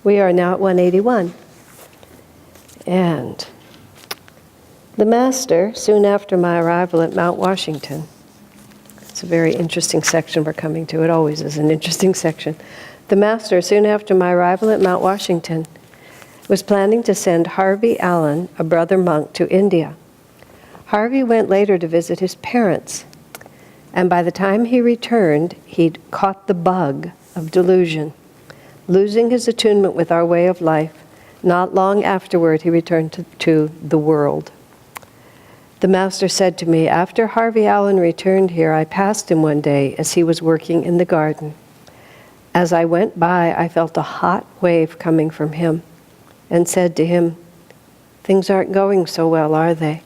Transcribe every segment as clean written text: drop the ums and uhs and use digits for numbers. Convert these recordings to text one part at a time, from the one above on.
We are now at 181. And the Master, soon after my arrival at Mount Washington, it's a very interesting section we're coming to. It always is an interesting section. The Master, soon after my arrival at Mount Washington, was planning to send Harvey Allen, a brother monk, to India. Harvey went later to visit his parents, and by the time he returned, he'd caught the bug of delusion. Losing his attunement with our way of life, not long afterward he returned to the world. The Master said to me, after Harvey Allen returned here, I passed him one day as he was working in the garden. As I went by, I felt a hot wave coming from him and said to him, things aren't going so well, are they?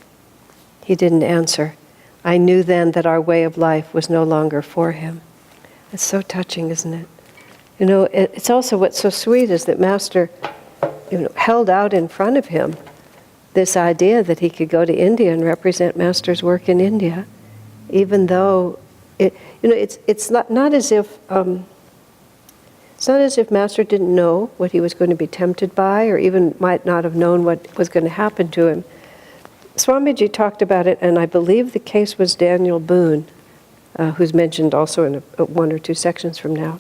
He didn't answer. I knew then that our way of life was no longer for him. It's so touching, isn't it? You know, it's also what's so sweet is that Master, held out in front of him this idea that he could go to India and represent Master's work in India, even though it's not as if Master didn't know what he was going to be tempted by, or even might not have known what was going to happen to him. Swamiji talked about it, and I believe the case was Daniel Boone, who's mentioned also in one or two sections from now,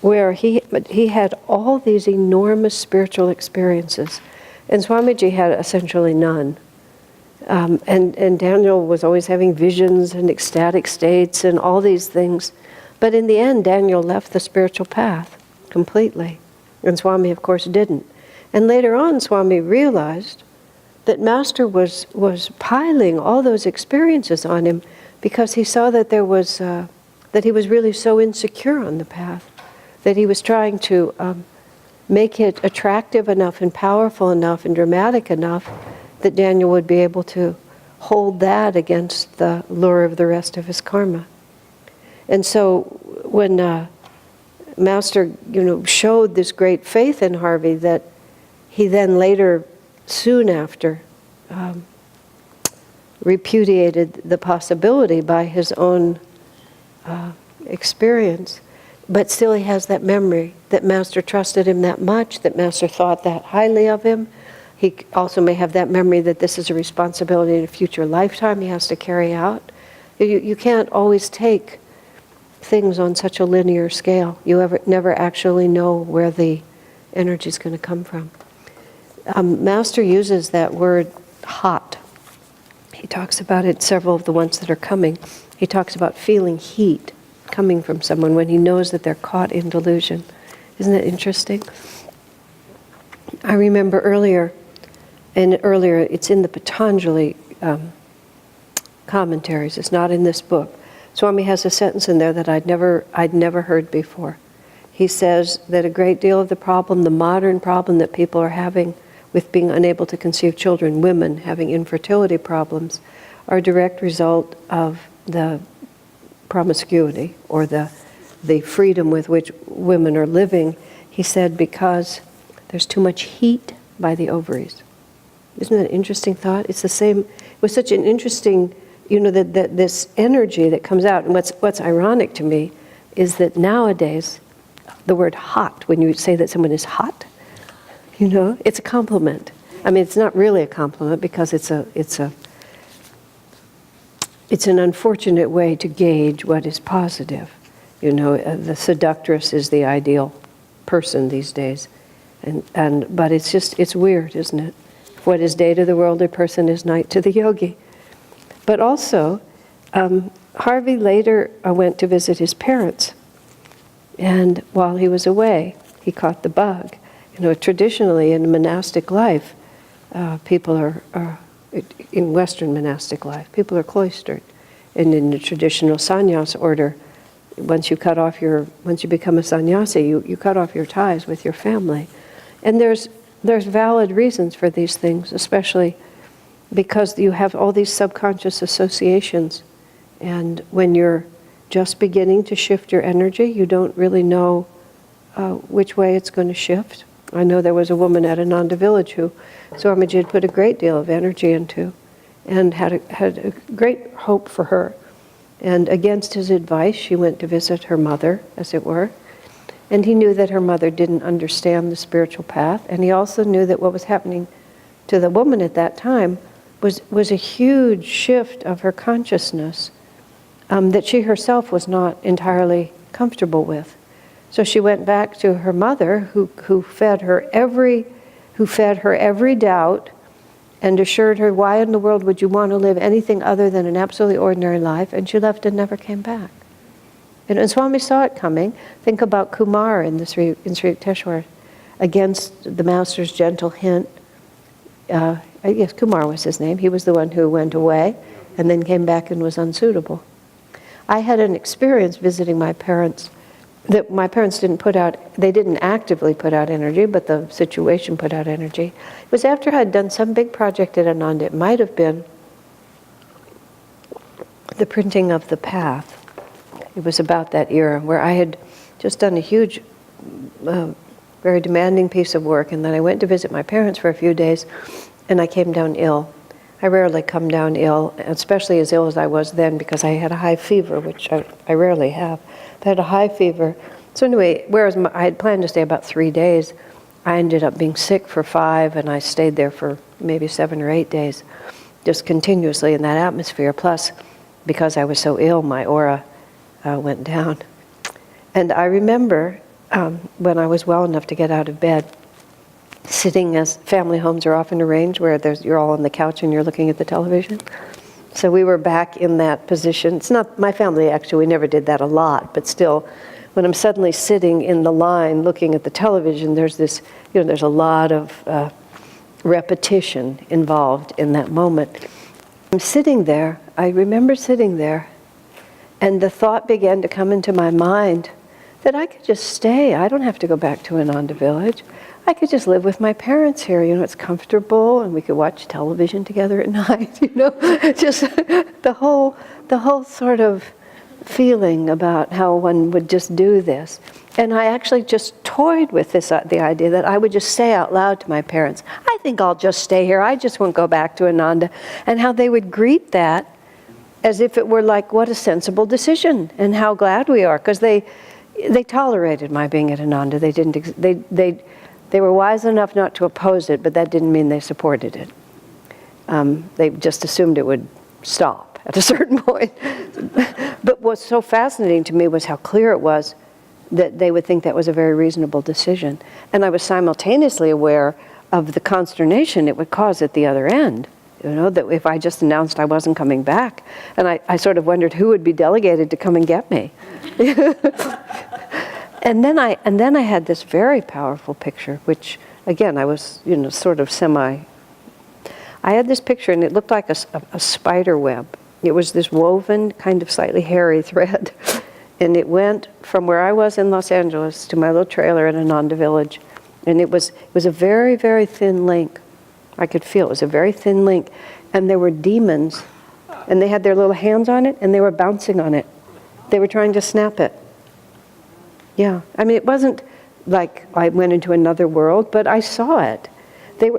where he had all these enormous spiritual experiences, and Swamiji had essentially none. And Daniel was always having visions and ecstatic states and all these things. But in the end, Daniel left the spiritual path completely. And Swami, of course, didn't. And later on, Swami realized that Master was piling all those experiences on him because he saw that there was that he was really so insecure on the path, that he was trying to make it attractive enough and powerful enough and dramatic enough that Daniel would be able to hold that against the lure of the rest of his karma. And so when Master, showed this great faith in Harvey, that he then later, soon after, repudiated the possibility by his own experience. But still he has that memory that Master trusted him that much, that Master thought that highly of him. He also may have that memory that this is a responsibility in a future lifetime he has to carry out. You can't always take things on such a linear scale. You never actually know where the energy is going to come from. Master uses that word hot. He talks about it, several of the ones that are coming. He talks about feeling heat coming from someone when he knows that they're caught in delusion. Isn't that interesting? I remember earlier, it's in the Patanjali commentaries, it's not in this book. Swami has a sentence in there that I'd never heard before. He says that a great deal of the problem, the modern problem that people are having with being unable to conceive children, women having infertility problems, are a direct result of the promiscuity or the freedom with which women are living. He said because there's too much heat by the ovaries. Isn't that an interesting thought? It's the same. It was such an interesting, that this energy that comes out. And what's ironic to me is that nowadays, the word hot, when you say that someone is hot, it's a compliment. I mean, it's not really a compliment because it's an unfortunate way to gauge what is positive. The seductress is the ideal person these days, but it's weird, isn't it? What is day to the worldly person is night to the yogi. But also, Harvey later went to visit his parents, and while he was away, he caught the bug. Traditionally in monastic life, people are in Western monastic life, people are cloistered. And in the traditional sannyas order, once you become a sannyasi, you cut off your ties with your family. And there's valid reasons for these things, especially because you have all these subconscious associations. And when you're just beginning to shift your energy, you don't really know which way it's going to shift. I know there was a woman at Ananda Village who Swamiji had put a great deal of energy into and had a great hope for her. And against his advice, she went to visit her mother, as it were. And he knew that her mother didn't understand the spiritual path, and he also knew that what was happening to the woman at that time was a huge shift of her consciousness that she herself was not entirely comfortable with. So she went back to her mother, who fed her every doubt, and assured her, why in the world would you want to live anything other than an absolutely ordinary life? And she left and never came back. And Swami saw it coming. Think about Kumar in Sri Yukteswar, against the Master's gentle hint. I guess Kumar was his name. He was the one who went away and then came back and was unsuitable. I had an experience visiting my parents that my parents didn't put out, they didn't actively put out energy, but the situation put out energy. It was after I had done some big project at Ananda. It might have been the printing of the Path. It was about that era where I had just done a huge, very demanding piece of work, and then I went to visit my parents for a few days, and I came down ill. I rarely come down ill, especially as ill as I was then, because I had a high fever, which I rarely have. I had a high fever. So anyway, whereas I had planned to stay about 3 days, I ended up being sick for 5, and I stayed there for maybe 7 or 8 days, just continuously in that atmosphere. Plus, because I was so ill, my aura went down. And I remember when I was well enough to get out of bed, sitting, as family homes are often arranged, where you're all on the couch and you're looking at the television. So we were back in that position. It's not my family, actually, we never did that a lot, but still, when I'm suddenly sitting in the line looking at the television, there's this, there's a lot of repetition involved in that moment. I'm sitting there, I remember sitting there, and the thought began to come into my mind that I could just stay. I don't have to go back to Ananda Village. I could just live with my parents here, it's comfortable, and we could watch television together at night, just the whole sort of feeling about how one would just do this. And I actually just toyed with the idea that I would just say out loud to my parents, I think I'll just stay here, I just won't go back to Ananda, and how they would greet that as if it were like, what a sensible decision, and how glad we are, because they tolerated my being at Ananda. They were wise enough not to oppose it, but that didn't mean they supported it. They just assumed it would stop at a certain point. But what's so fascinating to me was how clear it was that they would think that was a very reasonable decision. And I was simultaneously aware of the consternation it would cause at the other end. That if I just announced I wasn't coming back, and I sort of wondered who would be delegated to come and get me. And then I had this very powerful picture, which again I was sort of I had this picture, and it looked like a spider web. It was this woven, kind of slightly hairy thread, and it went from where I was in Los Angeles to my little trailer in Ananda Village, and it was a very, very thin link. I could feel it was a very thin link, and there were demons, and they had their little hands on it, and they were bouncing on it. They were trying to snap it. Yeah, it wasn't like I went into another world, but I saw it. They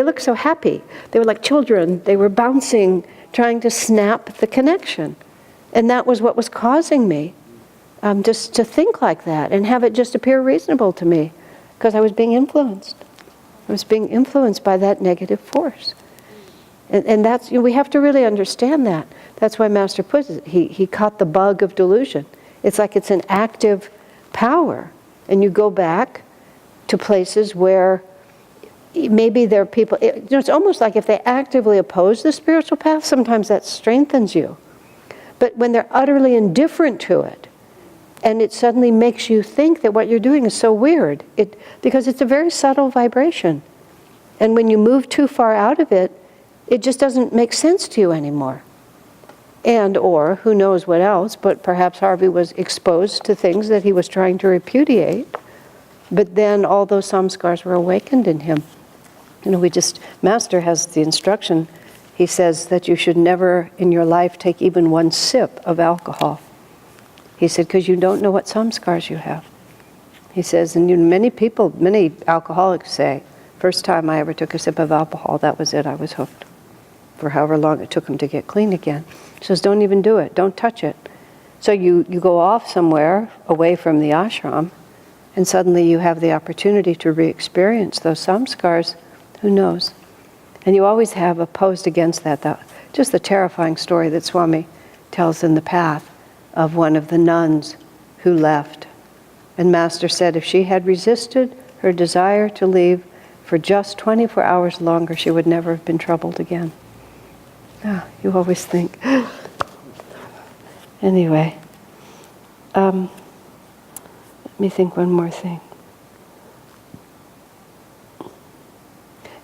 looked so happy. They were like children. They were bouncing, trying to snap the connection. And that was what was causing me just to think like that and have it just appear reasonable to me, because I was being influenced. I was being influenced by that negative force. And that's, we have to really understand that. That's why Master puts it, he caught the bug of delusion. It's like it's an active power, and you go back to places where maybe there are people, it's almost like if they actively oppose the spiritual path, sometimes that strengthens you. But when they're utterly indifferent to it, and it suddenly makes you think that what you're doing is so weird, because it's a very subtle vibration. And when you move too far out of it, it just doesn't make sense to you anymore. And or, who knows what else, but perhaps Harvey was exposed to things that he was trying to repudiate, but then all those samskars were awakened in him. Master has the instruction, he says that you should never in your life take even one sip of alcohol. He said, because you don't know what samskars you have. He says, and many alcoholics say, first time I ever took a sip of alcohol, that was it, I was hooked. For however long it took him to get clean again. He says, don't even do it, don't touch it. So you go off somewhere away from the ashram, And suddenly you have the opportunity to re-experience those samskars. Who knows? And you always have opposed against that, just the terrifying story that Swami tells in The Path of one of the nuns who left. And Master said if she had resisted her desire to leave for just 24 hours longer, she would never have been troubled again. Oh, you always think. Anyway, let me think one more thing.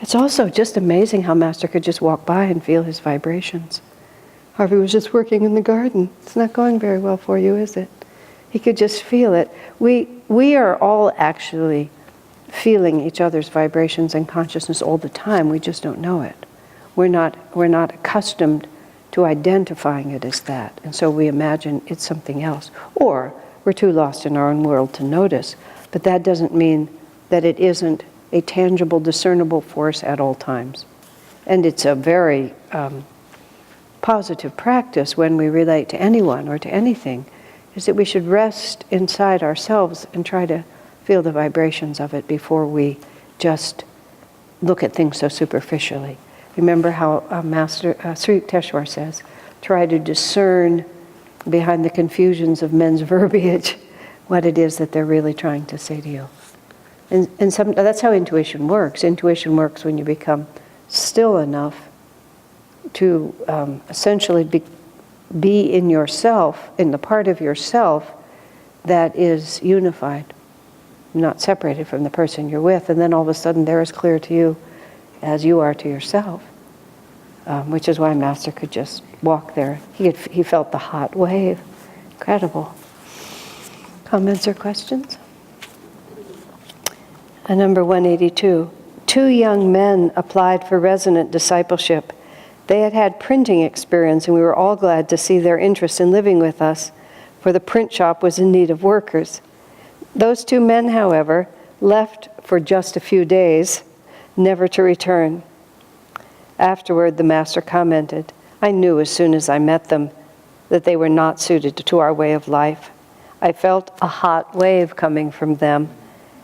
It's also just amazing how Master could just walk by and feel his vibrations. Harvey was just working in the garden. It's not going very well for you, is it? He could just feel it. We are all actually feeling each other's vibrations and consciousness all the time. We just don't know it. We're not accustomed to identifying it as that, and so we imagine it's something else. Or we're too lost in our own world to notice. But that doesn't mean that it isn't a tangible, discernible force at all times. And it's a very positive practice when we relate to anyone or to anything, is that we should rest inside ourselves and try to feel the vibrations of it before we just look at things so superficially. Remember how Master Sri Yukteswar says, try to discern behind the confusions of men's verbiage what it is that they're really trying to say to you. And that's how intuition works. Intuition works when you become still enough to essentially be in yourself, in the part of yourself that is unified, not separated from the person you're with, and then all of a sudden they're as clear to you as you are to yourself, which is why Master could just walk there. He felt the hot wave. Incredible. Comments or questions? Number 182. 2 young men applied for resident discipleship. They had had printing experience, and we were all glad to see their interest in living with us, for the print shop was in need of workers. Those 2 men, however, left for just a few days, never to return. Afterward, the Master commented, I knew as soon as I met them that they were not suited to our way of life. I felt a hot wave coming from them,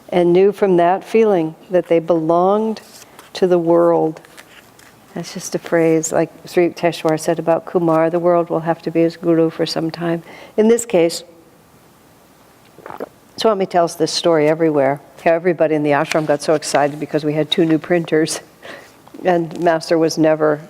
and knew from that feeling that they belonged to the world. That's just a phrase like Sri Yukteswar said about Kumar, the world will have to be his guru for some time. In this case, Swami tells this story everywhere. Everybody in the ashram got so excited because we had 2 new printers, and Master was never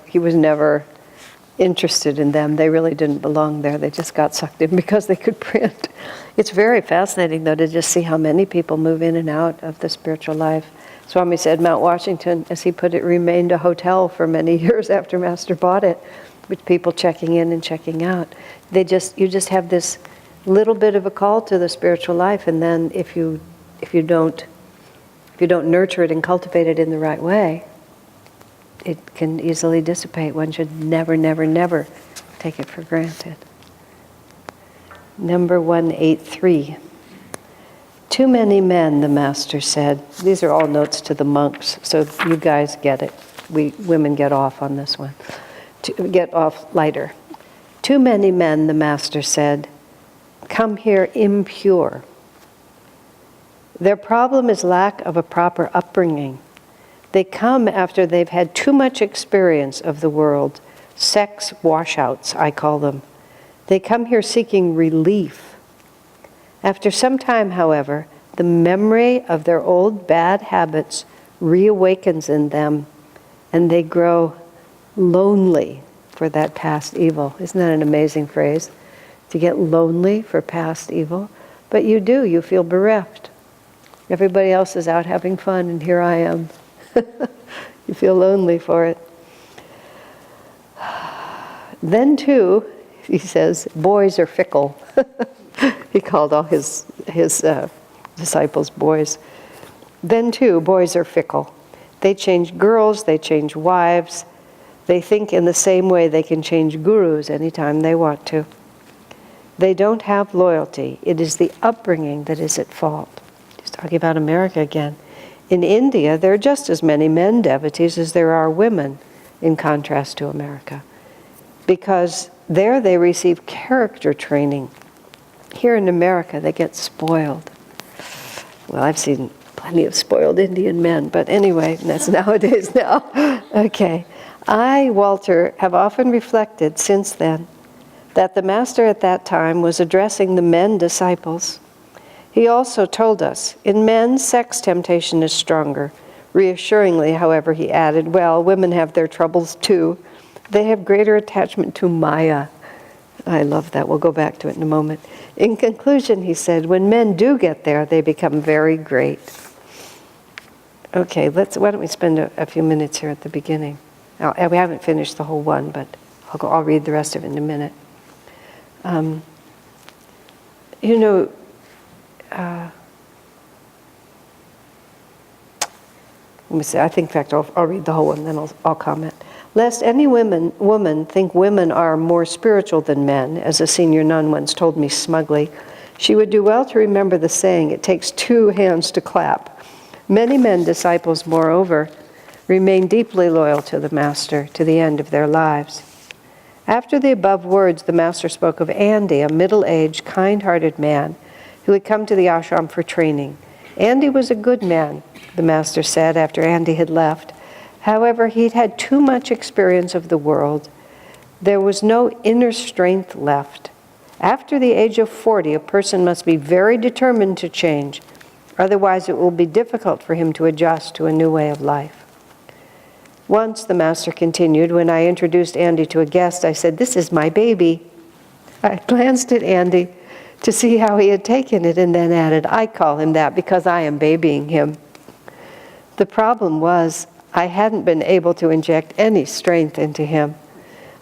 interested in them. They really didn't belong there. They just got sucked in because they could print. It's very fascinating, though, to just see how many people move in and out of the spiritual life. Swami said Mount Washington, as he put it, remained a hotel for many years after Master bought it, with people checking in and checking out. You just have this little bit of a call to the spiritual life, and then if you don't nurture it and cultivate it in the right way, it can easily dissipate. One should never, never, never take it for granted. Number 183. Too many men, the Master said. These are all notes to the monks, so you guys get it. We women get off on this one. Get off lighter. Too many men, the Master said, come here impure. Their problem is lack of a proper upbringing. They come after they've had too much experience of the world. Sex washouts, I call them. They come here seeking relief. After some time, however, the memory of their old bad habits reawakens in them, and they grow lonely for that past evil. Isn't that an amazing phrase? To get lonely for past evil. But you do, you feel bereft. Everybody else is out having fun, and here I am. You feel lonely for it. Then too, he says, boys are fickle. He called all his disciples boys. Then too, boys are fickle. They change girls, they change wives. They think in the same way they can change gurus anytime they want to. They don't have loyalty. It is the upbringing that is at fault. He's talking about America again. In India, there are just as many men devotees as there are women, in contrast to America. Because there they receive character training. Here in America, they get spoiled. Well, I've seen plenty of spoiled Indian men, but anyway, that's nowadays now. Okay. I, Walter, have often reflected since then that the Master at that time was addressing the men disciples. He also told us, in men, sex temptation is stronger. Reassuringly, however, he added, well, women have their troubles too. They have greater attachment to Maya. I love that. We'll go back to it in a moment. In conclusion, he said, when men do get there, they become very great. Okay, why don't we spend a few minutes here at the beginning. Now, we haven't finished the whole one, but I'll read the rest of it in a minute. Let me see, I think, in fact, I'll read the whole one, then I'll comment. Lest any woman think women are more spiritual than men, as a senior nun once told me smugly, she would do well to remember the saying, it takes two hands to clap. Many men disciples, moreover, remain deeply loyal to the Master to the end of their lives. After the above words, the Master spoke of Andy, a middle-aged, kind-hearted man who had come to the ashram for training. Andy was a good man, the Master said after Andy had left. However, he'd had too much experience of the world. There was no inner strength left. After the age of 40, a person must be very determined to change. Otherwise, it will be difficult for him to adjust to a new way of life. Once, the Master continued, when I introduced Andy to a guest, I said, this is my baby. I glanced at Andy to see how he had taken it and then added, I call him that because I am babying him. The problem was, I hadn't been able to inject any strength into him.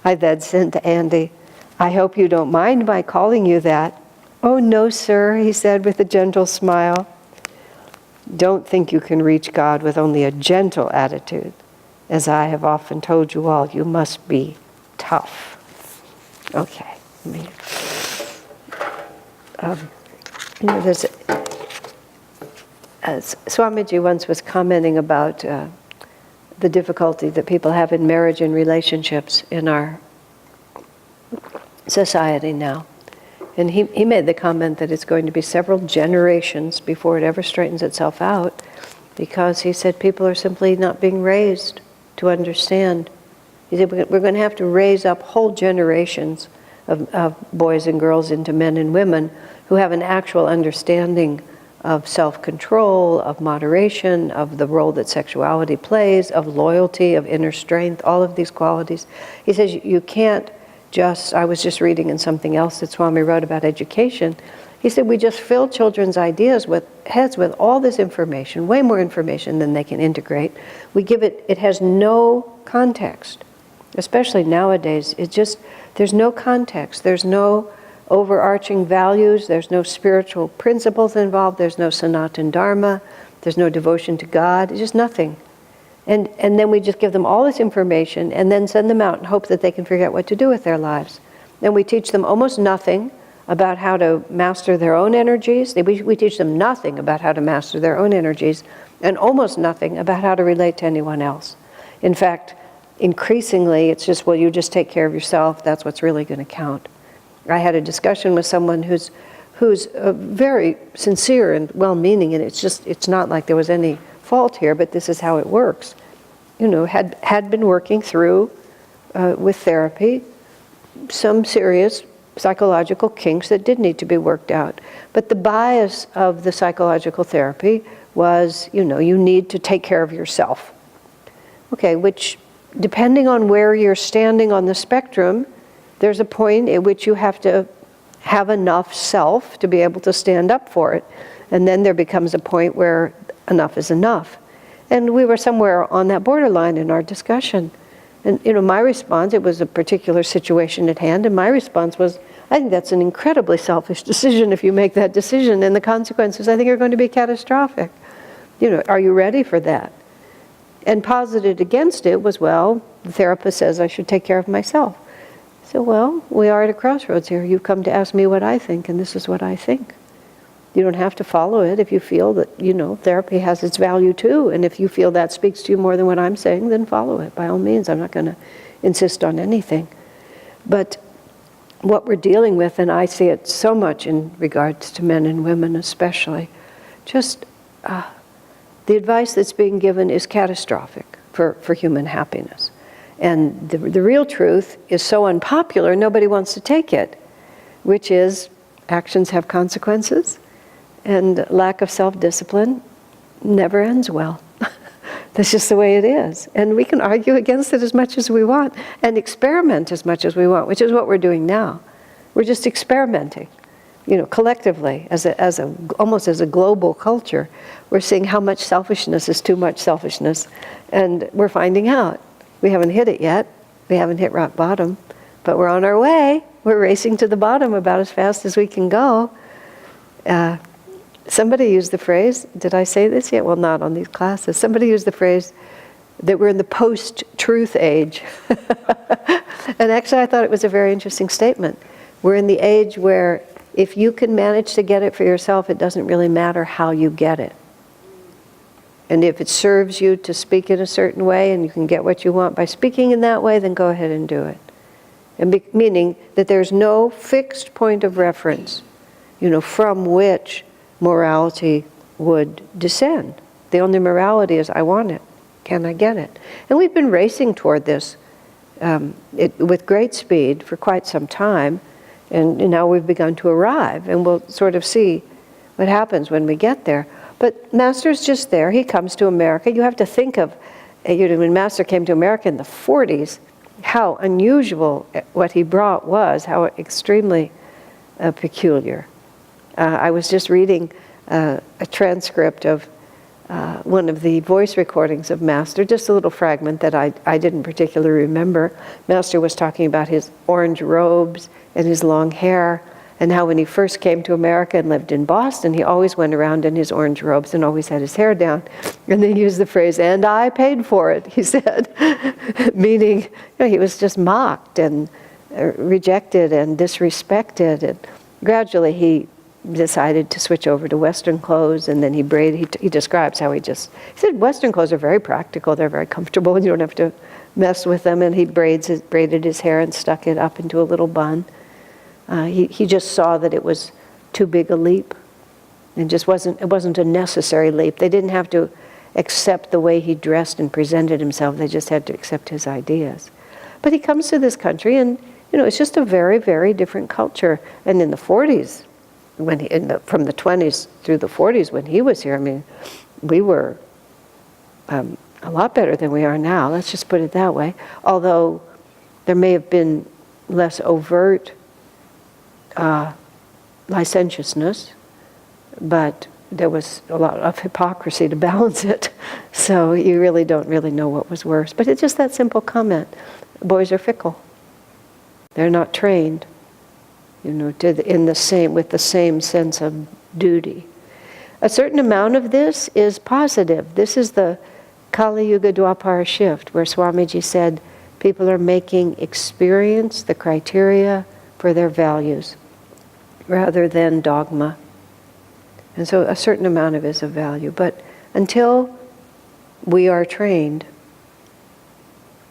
I then said to Andy, I hope you don't mind my calling you that. Oh, no, sir, he said with a gentle smile. Don't think you can reach God with only a gentle attitude. As I have often told you all, you must be tough. Okay. Swamiji once was commenting about the difficulty that people have in marriage and relationships in our society now. And he made the comment that it's going to be several generations before it ever straightens itself out, because he said people are simply not being raised to understand. He said we're going to have to raise up whole generations of boys and girls into men and women who have an actual understanding of self-control, of moderation, of the role that sexuality plays, of loyalty, of inner strength, all of these qualities. He says you can't just, I was just reading in something else that Swami wrote about education. He said we just fill children's heads with all this information, way more information than they can integrate. We give it has no context, especially nowadays. There's no context, there's no overarching values, there's no spiritual principles involved, there's no Sanatan Dharma, there's no devotion to God, it's just nothing. And then we just give them all this information and then send them out and hope that they can figure out what to do with their lives. Then we teach them almost nothing about how to master their own energies. We teach them nothing about how to master their own energies and almost nothing about how to relate to anyone else. In fact, increasingly it's just, well, you just take care of yourself, that's what's really going to count. I had a discussion with someone who's very sincere and well-meaning, and it's not like there was any fault here, but this is how it works. Had been working through with therapy some serious psychological kinks that did need to be worked out. But the bias of the psychological therapy was, you need to take care of yourself. Okay, which depending on where you're standing on the spectrum, there's a point at which you have to have enough self to be able to stand up for it. And then there becomes a point where enough is enough. And we were somewhere on that borderline in our discussion. And my response, it was a particular situation at hand, and my response was, I think that's an incredibly selfish decision if you make that decision, and the consequences, I think, are going to be catastrophic. Are you ready for that? And posited against it was, well, the therapist says I should take care of myself. So, well, we are at a crossroads here. You've come to ask me what I think, and this is what I think. You don't have to follow it if you feel that, therapy has its value too. And if you feel that speaks to you more than what I'm saying, then follow it. By all means, I'm not going to insist on anything. But what we're dealing with, and I see it so much in regards to men and women especially, just the advice that's being given is catastrophic for human happiness. And the real truth is so unpopular, nobody wants to take it, which is actions have consequences, and lack of self-discipline never ends well. That's just the way it is. And we can argue against it as much as we want and experiment as much as we want, which is what we're doing now. We're just experimenting, collectively, almost as a global culture. We're seeing how much selfishness is too much selfishness, and we're finding out. We haven't hit it yet. We haven't hit rock bottom, but we're on our way. We're racing to the bottom about as fast as we can go. Somebody used the phrase, did I say this yet? Well, not on these classes. Somebody used the phrase that we're in the post-truth age. And actually I thought it was a very interesting statement. We're in the age where if you can manage to get it for yourself, it doesn't really matter how you get it. And if it serves you to speak in a certain way and you can get what you want by speaking in that way, then go ahead and do it. And meaning that there's no fixed point of reference, from which morality would descend. The only morality is, I want it. Can I get it? And we've been racing toward this with great speed for quite some time, and now we've begun to arrive, and we'll sort of see what happens when we get there. But Master's just there. He comes to America. You have to think of, when Master came to America in the 40s, how unusual what he brought was, how extremely peculiar. I was just reading a transcript of one of the voice recordings of Master, just a little fragment that I didn't particularly remember. Master was talking about his orange robes and his long hair, and how when he first came to America and lived in Boston, he always went around in his orange robes and always had his hair down. And they used the phrase, "and I paid for it," he said, meaning he was just mocked and rejected and disrespected. And gradually he decided to switch over to Western clothes, and then he braided. He describes how he said Western clothes are very practical, they're very comfortable, and you don't have to mess with them. And he braided his hair and stuck it up into a little bun. He just saw that it was too big a leap. It wasn't a necessary leap. They didn't have to accept the way he dressed and presented himself. They just had to accept his ideas. But he comes to this country, and it's just a very, very different culture. And in the 40s, from the 20s through the 40s when he was here, we were a lot better than we are now. Let's just put it that way. Although there may have been less overt licentiousness, but there was a lot of hypocrisy to balance it. So you really don't know what was worse. But it's just that simple comment. Boys are fickle. They're not trained, with the same sense of duty. A certain amount of this is positive. This is the Kali Yuga Dwapara shift, where Swamiji said people are making experience the criteria for their values, rather than dogma. And so a certain amount of it is of value. But until we are trained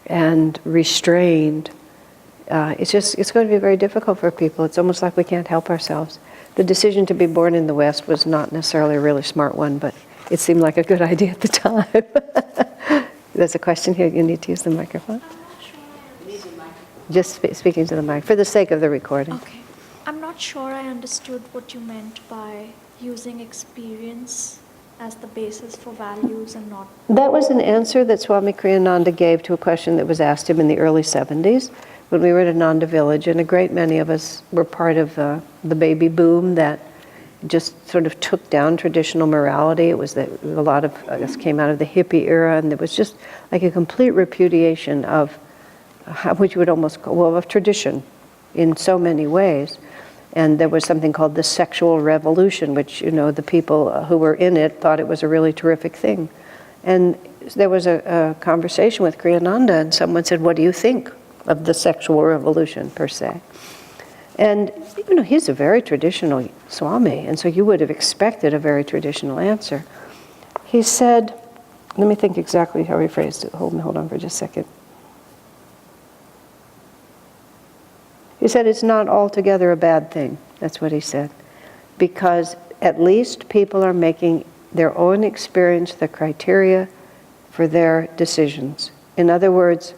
and restrained, it's going to be very difficult for people. It's almost like we can't help ourselves. The decision to be born in the West was not necessarily a really smart one, but it seemed like a good idea at the time. There's a question here. You need to use the microphone. Just speaking to the mic, for the sake of the recording. Okay. I'm not sure I understood what you meant by using experience as the basis for values and not... That was an answer that Swami Kriyananda gave to a question that was asked him in the early 70s when we were at Ananda Village, and a great many of us were part of the baby boom that just sort of took down traditional morality. It was that a lot of us came out of the hippie era, and it was just like a complete repudiation of, which you would almost call, of tradition in so many ways. And there was something called the sexual revolution, which, the people who were in it thought it was a really terrific thing. And there was a conversation with Kriyananda, and someone said, "What do you think of the sexual revolution, per se?" And, he's a very traditional Swami, and so you would have expected a very traditional answer. He said, let me think exactly how he phrased it. Hold on for just a second. He said, it's not altogether a bad thing. That's what he said. Because at least people are making their own experience the criteria for their decisions. In other words,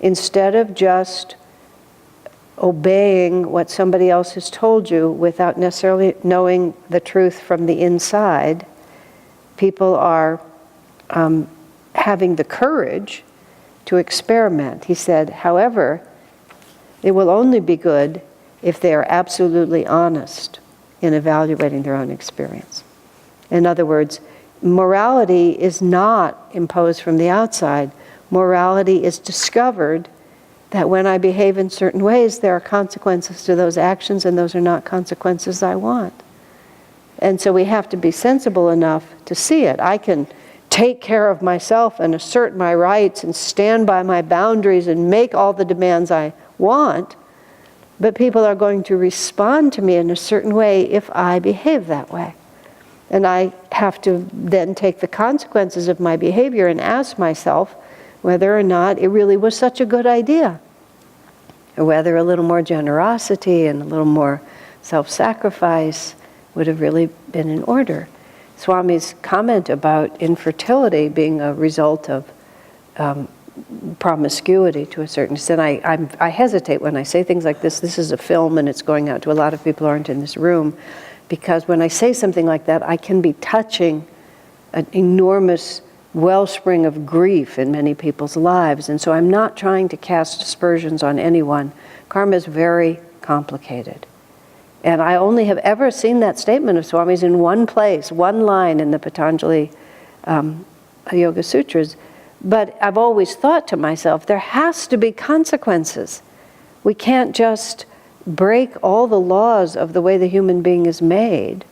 instead of just obeying what somebody else has told you without necessarily knowing the truth from the inside, people are having the courage to experiment. He said, however, it will only be good if they are absolutely honest in evaluating their own experience. In other words, morality is not imposed from the outside. Morality is discovered that when I behave in certain ways, there are consequences to those actions, and those are not consequences I want. And so we have to be sensible enough to see it. I can take care of myself and assert my rights and stand by my boundaries and make all the demands I want, but people are going to respond to me in a certain way if I behave that way. And I have to then take the consequences of my behavior and ask myself whether or not it really was such a good idea, or whether a little more generosity and a little more self-sacrifice would have really been in order. Swami's comment about infertility being a result of promiscuity to a certain extent. I hesitate when I say things like this. This is a film and it's going out to a lot of people who aren't in this room, because when I say something like that, I can be touching an enormous wellspring of grief in many people's lives. And so I'm not trying to cast aspersions on anyone. Karma is very complicated. And I only have ever seen that statement of Swami's in one place, one line in the Patanjali Yoga Sutras. But I've always thought to myself, there has to be consequences. We can't just break all the laws of the way the human being is made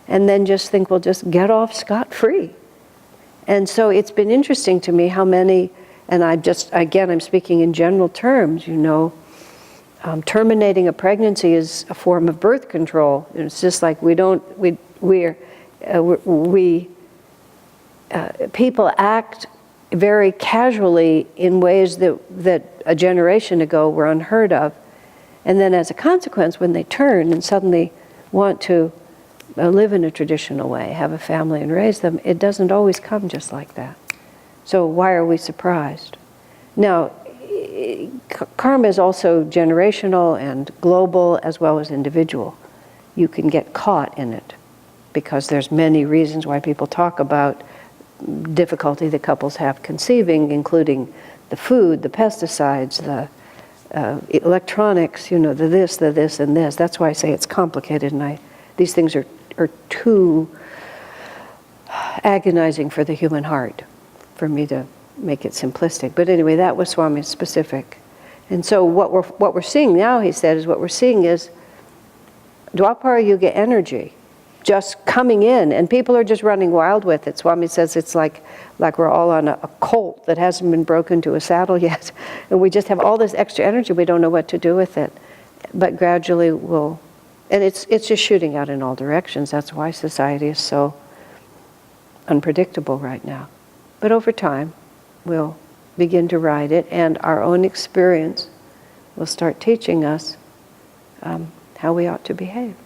and then just think we'll just get off scot-free. And so it's been interesting to me how many, and I'm speaking in general terms, terminating a pregnancy is a form of birth control. It's just like people act very casually in ways that a generation ago were unheard of. And then as a consequence, when they turn and suddenly want to live in a traditional way, have a family and raise them, it doesn't always come just like that. So why are we surprised? Now, karma is also generational and global as well as individual. You can get caught in it because there's many reasons why people talk about difficulty that couples have conceiving, including the food, the pesticides, the electronics, the this, and this. That's why I say it's complicated, and these things are too agonizing for the human heart for me to make it simplistic. But anyway, that was Swami specific. And so what we're seeing now, he said, is Dwapara Yuga energy just coming in, and people are just running wild with it. Swami says it's like we're all on a colt that hasn't been broken to a saddle yet, and we just have all this extra energy, we don't know what to do with it. But gradually and it's just shooting out in all directions. That's why society is so unpredictable right now. But over time, we'll begin to ride it, and our own experience will start teaching us how we ought to behave.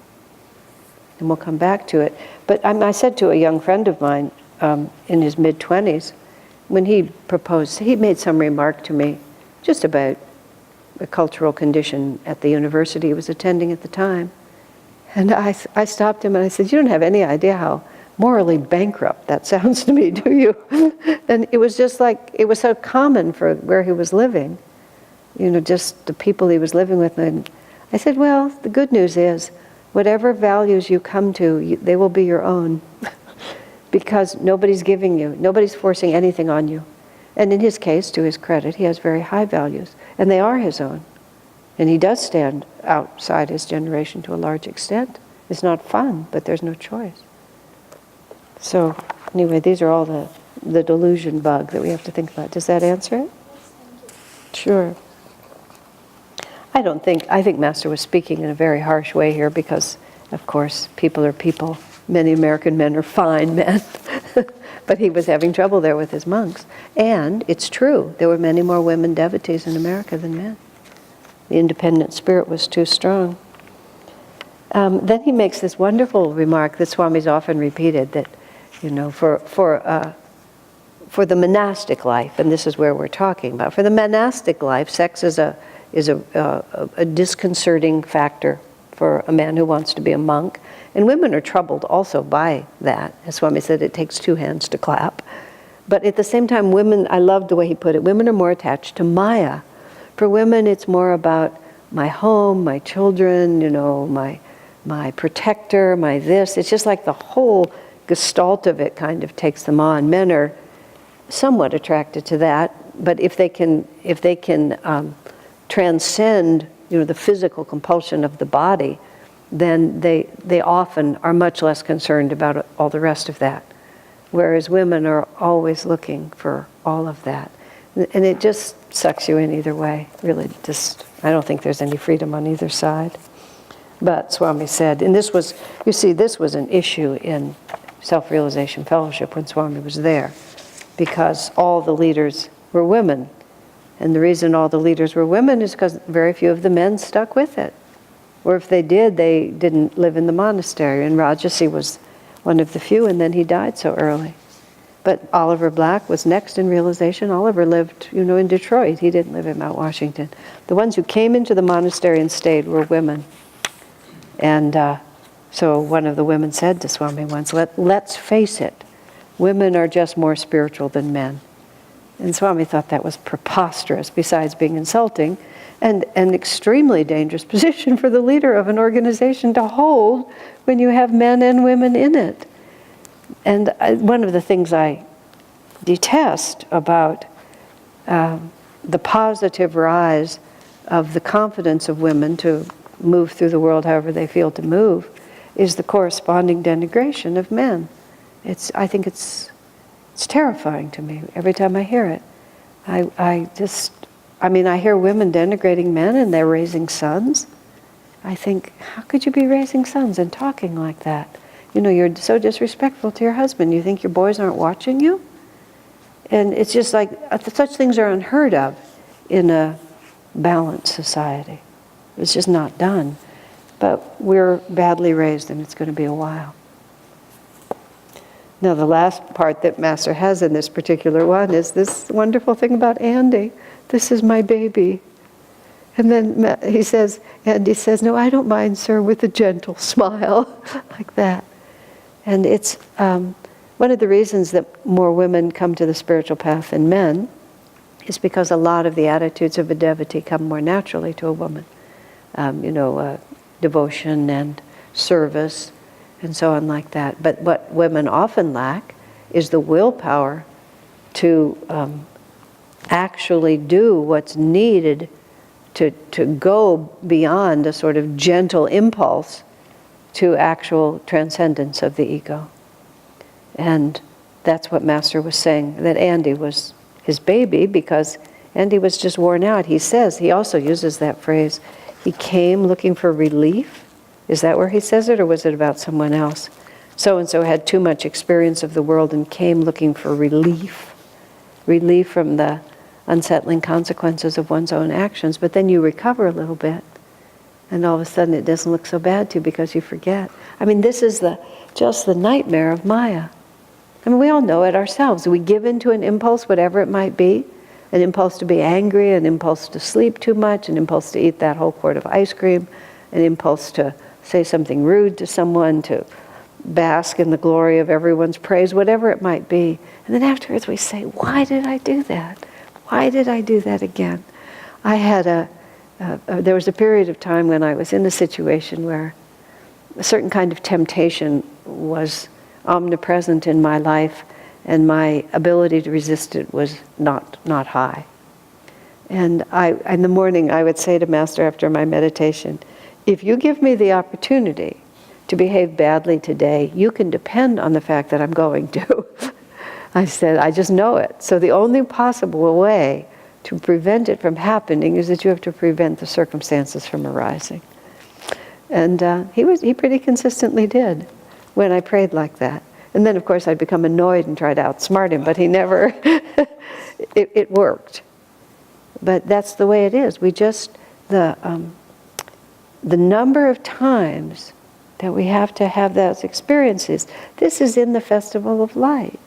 And we'll come back to it. But I said to a young friend of mine in his mid-20s, when he proposed, he made some remark to me just about the cultural condition at the university he was attending at the time. And I stopped him and I said, "You don't have any idea how morally bankrupt that sounds to me, do you?" And it was just like, it was so common for where he was living, just the people he was living with. And I said, well, the good news is, whatever values you come to, they will be your own. Because nobody's giving you, nobody's forcing anything on you. And in his case, to his credit, he has very high values, and they are his own. And he does stand outside his generation to a large extent. It's not fun, but there's no choice. So anyway, these are all the delusion bug that we have to think about. Does that answer it? Sure. I think Master was speaking in a very harsh way here because, of course, people are people. Many American men are fine men. But he was having trouble there with his monks. And it's true, there were many more women devotees in America than men. The independent spirit was too strong. Then he makes this wonderful remark that Swami's often repeated, that For the monastic life, and this is where we're talking about, for the monastic life, sex is a disconcerting factor for a man who wants to be a monk. And women are troubled also by that. As Swami said, it takes two hands to clap. But at the same time, women, I love the way he put it, women are more attached to Maya. For women, it's more about my home, my children, my protector, my this. It's just like the whole gestalt of it kind of takes them on. Men are somewhat attracted to that, but if they can transcend, the physical compulsion of the body, then they often are much less concerned about all the rest of that. Whereas women are always looking for all of that. And it just sucks you in either way. Really, I don't think there's any freedom on either side. But Swami said, and this was an issue in Self-Realization Fellowship when Swami was there, because all the leaders were women. And the reason all the leaders were women is because very few of the men stuck with it. Or if they did, they didn't live in the monastery. And Rajasi was one of the few, and then he died so early. But Oliver Black was next in realization. Oliver lived, in Detroit. He didn't live in Mount Washington. The ones who came into the monastery and stayed were women. And so one of the women said to Swami once, let's face it, women are just more spiritual than men. And Swami thought that was preposterous, besides being insulting, and an extremely dangerous position for the leader of an organization to hold when you have men and women in it. And one of the things I detest about the positive rise of the confidence of women to move through the world however they feel to move is the corresponding denigration of men. I think it's terrifying to me every time I hear it. I hear women denigrating men and they're raising sons. I think, how could you be raising sons and talking like that? You're so disrespectful to your husband. You think your boys aren't watching you? And it's just like, such things are unheard of in a balanced society. It's just not done. But we're badly raised, and it's going to be a while. Now, the last part that Master has in this particular one is this wonderful thing about Andy. This is my baby. And then Andy says, no, I don't mind, sir, with a gentle smile, like that. And it's one of the reasons that more women come to the spiritual path than men is because a lot of the attitudes of a devotee come more naturally to a woman. Devotion and service and so on like that. But what women often lack is the willpower to actually do what's needed to go beyond a sort of gentle impulse to actual transcendence of the ego. And that's what Master was saying, that Andy was his baby because Andy was just worn out. He also uses that phrase, he came looking for relief. Is that where he says it, or was it about someone else? So-and-so had too much experience of the world and came looking for relief from the unsettling consequences of one's own actions. But then you recover a little bit, and all of a sudden it doesn't look so bad to you because you forget. This is just the nightmare of Maya. We all know it ourselves. We give into an impulse, whatever it might be, an impulse to be angry, an impulse to sleep too much, an impulse to eat that whole quart of ice cream, an impulse to say something rude to someone, to bask in the glory of everyone's praise, whatever it might be. And then afterwards we say, why did I do that? Why did I do that again? I had there was a period of time when I was in a situation where a certain kind of temptation was omnipresent in my life, and my ability to resist it was not high. And in the morning, I would say to Master after my meditation, if you give me the opportunity to behave badly today, you can depend on the fact that I'm going to. I said, I just know it. So the only possible way to prevent it from happening is that you have to prevent the circumstances from arising. And he pretty consistently did when I prayed like that. And then, of course, I'd become annoyed and try to outsmart him, but he never, it worked. But that's the way it is. We just, the number of times that we have to have those experiences. This is in the Festival of Light.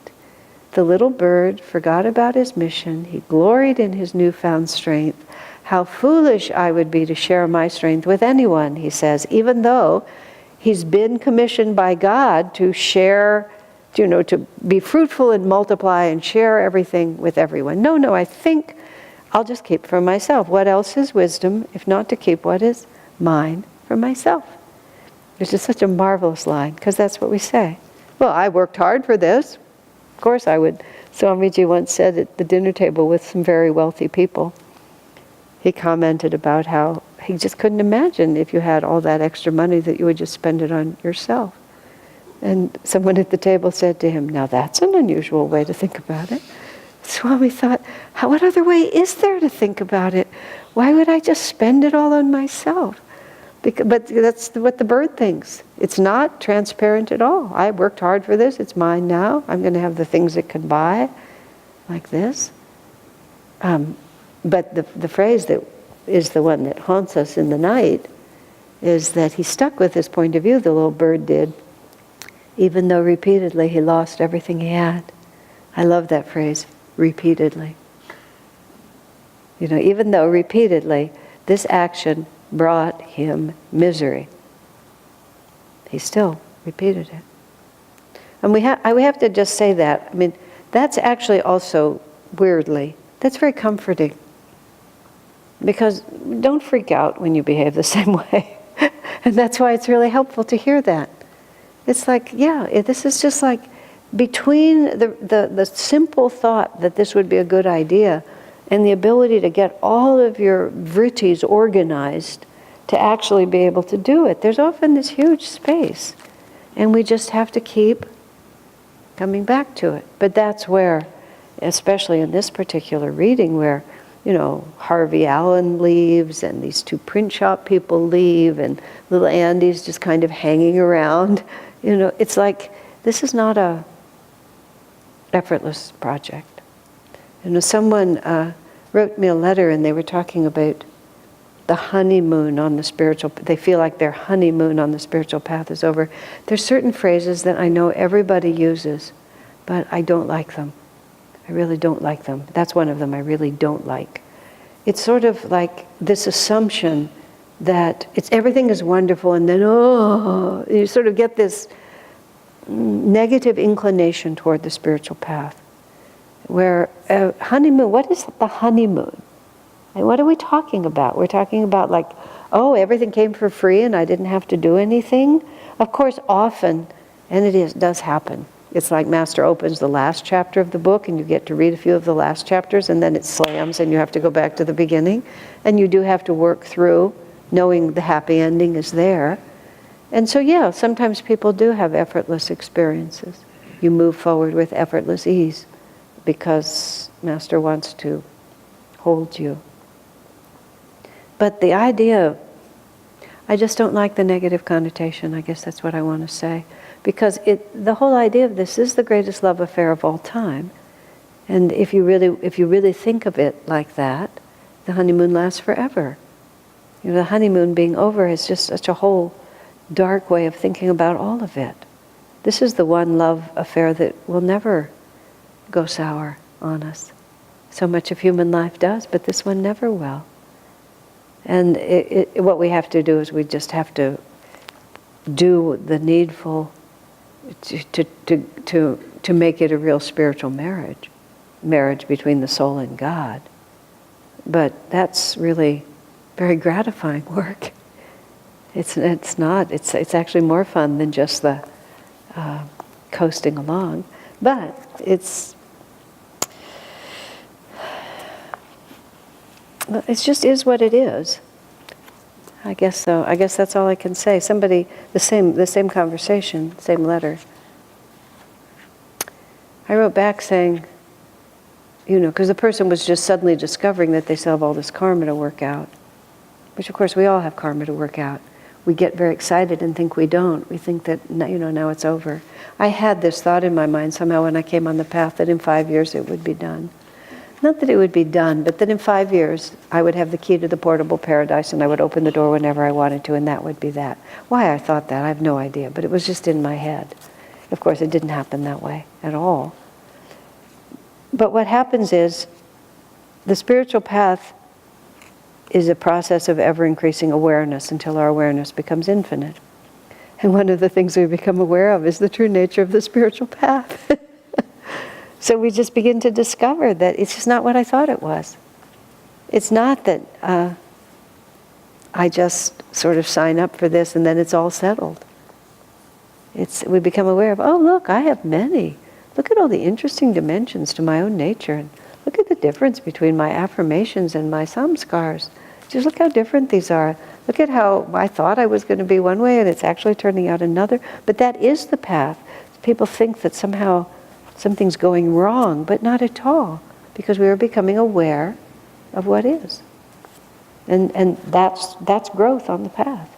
The little bird forgot about his mission. He gloried in his newfound strength. How foolish I would be to share my strength with anyone, he says, even though he's been commissioned by God to share, to be fruitful and multiply and share everything with everyone. No, I think I'll just keep for myself. What else is wisdom if not to keep what is mine for myself? Which is such a marvelous line, because that's what we say. Well, I worked hard for this. Of course I would. Swamiji once said at the dinner table with some very wealthy people, he commented about how he just couldn't imagine if you had all that extra money that you would just spend it on yourself. And someone at the table said to him, now that's an unusual way to think about it. Swami thought, what other way is there to think about it? Why would I just spend it all on myself? But that's what the bird thinks. It's not transparent at all. I worked hard for this, it's mine now. I'm going to have the things it can buy, like this. But the phrase that is the one that haunts us in the night is that he stuck with this point of view, the little bird did, even though repeatedly he lost everything he had. I love that phrase, repeatedly. Even though repeatedly this action brought him misery, he still repeated it. And we have to just say that. I mean, that's actually also, weirdly, that's very comforting. Because don't freak out when you behave the same way. And that's why it's really helpful to hear that. It's like, this is just like between the simple thought that this would be a good idea and the ability to get all of your vrittis organized to actually be able to do it. There's often this huge space. And we just have to keep coming back to it. But that's where, especially in this particular reading, where Harvey Allen leaves, and these two print shop people leave, and little Andy's just kind of hanging around. It's like, this is not a effortless project. Someone wrote me a letter, and they were talking about the honeymoon on the spiritual, they feel like their honeymoon on the spiritual path is over. There's certain phrases that I know everybody uses, but I don't like them. I really don't like them. That's one of them I really don't like. It's sort of like this assumption that everything is wonderful, and then, you sort of get this negative inclination toward the spiritual path. Where honeymoon, what is the honeymoon? And what are we talking about? We're talking about like, everything came for free and I didn't have to do anything? Of course, often, and it does happen. It's like Master opens the last chapter of the book and you get to read a few of the last chapters, and then it slams and you have to go back to the beginning. And you do have to work through knowing the happy ending is there. And so sometimes people do have effortless experiences. You move forward with effortless ease because Master wants to hold you. But the idea, I just don't like the negative connotation. I guess that's what I want to say. Because the whole idea of this is the greatest love affair of all time. And if you really think of it like that, the honeymoon lasts forever. The honeymoon being over is just such a whole dark way of thinking about all of it. This is the one love affair that will never go sour on us. So much of human life does, but this one never will. And what we have to do is we just have to do the needful to make it a real spiritual marriage between the soul and God. But that's really very gratifying work. It's actually more fun than just the coasting along. But it just is what it is. I guess so. I guess that's all I can say. Somebody, the same conversation, same letter. I wrote back saying, because the person was just suddenly discovering that they still have all this karma to work out, which of course we all have karma to work out. We get very excited and think we don't. We think that, now it's over. I had this thought in my mind somehow when I came on the path that in 5 years it would be done. Not that it would be done, but that in 5 years I would have the key to the portable paradise and I would open the door whenever I wanted to, and that would be that. Why I thought that, I have no idea, but it was just in my head. Of course, it didn't happen that way at all. But what happens is, the spiritual path is a process of ever-increasing awareness until our awareness becomes infinite. And one of the things we become aware of is the true nature of the spiritual path. So we just begin to discover that it's just not what I thought it was. It's not that I just sort of sign up for this and then it's all settled. We become aware of, oh look, I have many. Look at all the interesting dimensions to my own nature. And look at the difference between my affirmations and my samskars. Just look how different these are. Look at how I thought I was going to be one way and it's actually turning out another. But that is the path. People think that somehow something's going wrong, but not at all, because we are becoming aware of what is. And that's growth on the path.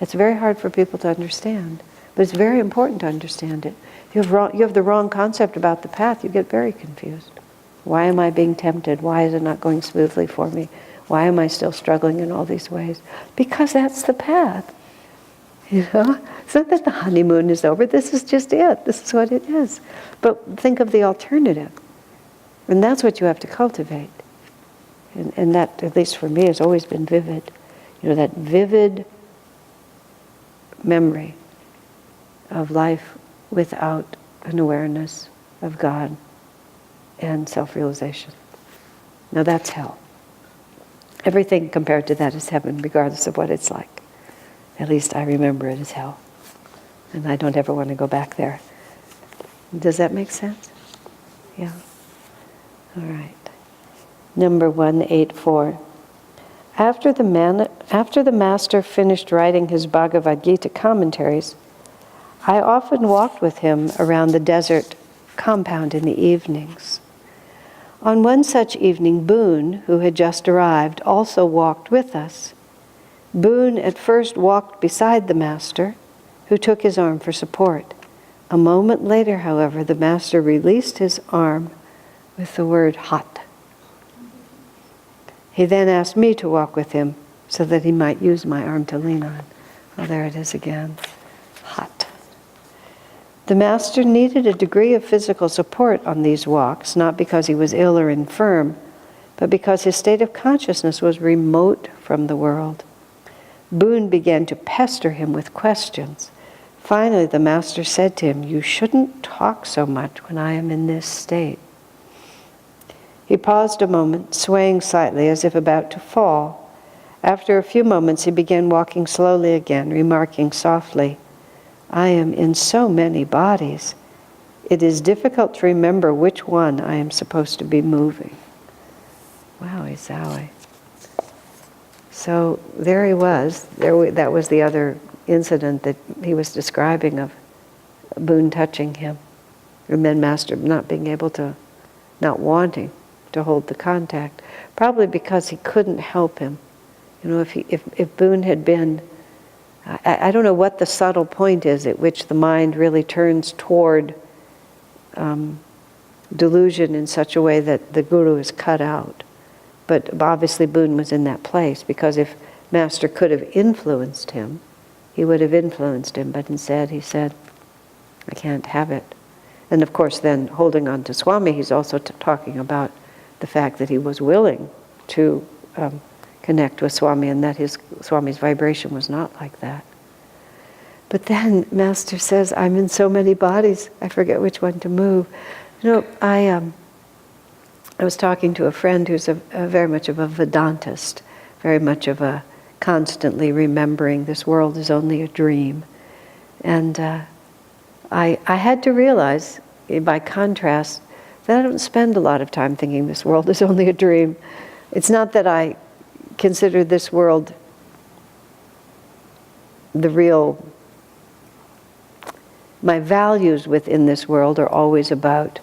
It's very hard for people to understand, but it's very important to understand it. If you have the wrong concept about the path, you get very confused. Why am I being tempted? Why is it not going smoothly for me? Why am I still struggling in all these ways? Because that's the path. You know? It's not that the honeymoon is over. This is just it. This is what it is. But think of the alternative. And that's what you have to cultivate. And that, at least for me, has always been vivid. You know, that vivid memory of life without an awareness of God and self-realization. Now that's hell. Everything compared to that is heaven, regardless of what it's like. At least I remember it as hell. And I don't ever want to go back there. Does that make sense? Yeah. All right. Number 184. After the master finished writing his Bhagavad Gita commentaries, I often walked with him around the desert compound in the evenings. On one such evening, Boone, who had just arrived, also walked with us. Boone at first walked beside the master, who took his arm for support. A moment later, however, the master released his arm with the word hot. He then asked me to walk with him so that he might use my arm to lean on. Oh, there it is again. Hot. The master needed a degree of physical support on these walks, not because he was ill or infirm, but because his state of consciousness was remote from the world. Boone began to pester him with questions. Finally, the master said to him, "You shouldn't talk so much when I am in this state." He paused a moment, swaying slightly as if about to fall. After a few moments, he began walking slowly again, remarking softly, "I am in so many bodies. It is difficult to remember which one I am supposed to be moving." Wowie zowie. So there he was. That was the other incident that he was describing of Boone touching him. And then Master not being able to, not wanting to hold the contact. Probably because he couldn't help him. You know, if Boone had been, I don't know what the subtle point is at which the mind really turns toward delusion in such a way that the guru is cut out. But obviously Boone was in that place, because if Master could have influenced him, he would have influenced him. But instead he said, "I can't have it." And of course then, holding on to Swami, he's also talking about the fact that he was willing to connect with Swami, and that Swami's vibration was not like that. But then Master says, "I'm in so many bodies, I forget which one to move." You know, I was talking to a friend who's a very much of a Vedantist, very much of a constantly remembering this world is only a dream. And I had to realize, by contrast, that I don't spend a lot of time thinking this world is only a dream. It's not that I consider this world the real. My values within this world are always about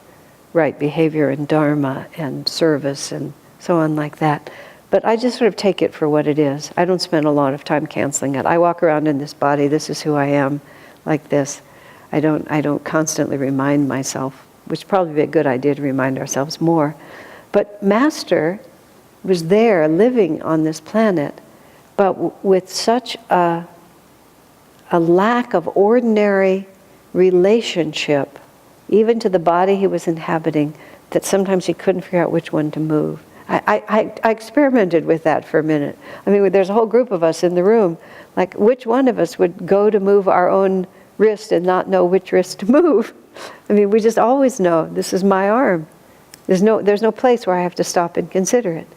right behavior and dharma and service and so on like that. But I just sort of take it for what it is. I don't spend a lot of time canceling it. I walk around in this body, this is who I am, like this. I don't constantly remind myself, which would probably be a good idea to remind ourselves more. But Master was there living on this planet, but with such a lack of ordinary relationship, even to the body he was inhabiting, that sometimes he couldn't figure out which one to move. I experimented with that for a minute. I mean, there's a whole group of us in the room, like which one of us would go to move our own wrist and not know which wrist to move? I mean, we just always know, this is my arm. There's no place where I have to stop and consider it.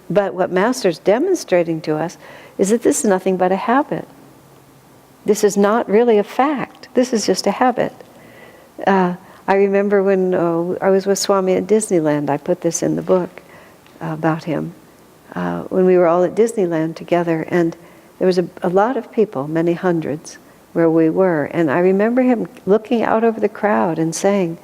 But what Master's demonstrating to us is that this is nothing but a habit. This is not really a fact. This is just a habit. I remember when I was with Swami at Disneyland, I put this in the book about him, when we were all at Disneyland together, and there was a lot of people, many hundreds, where we were, and I remember him looking out over the crowd and saying,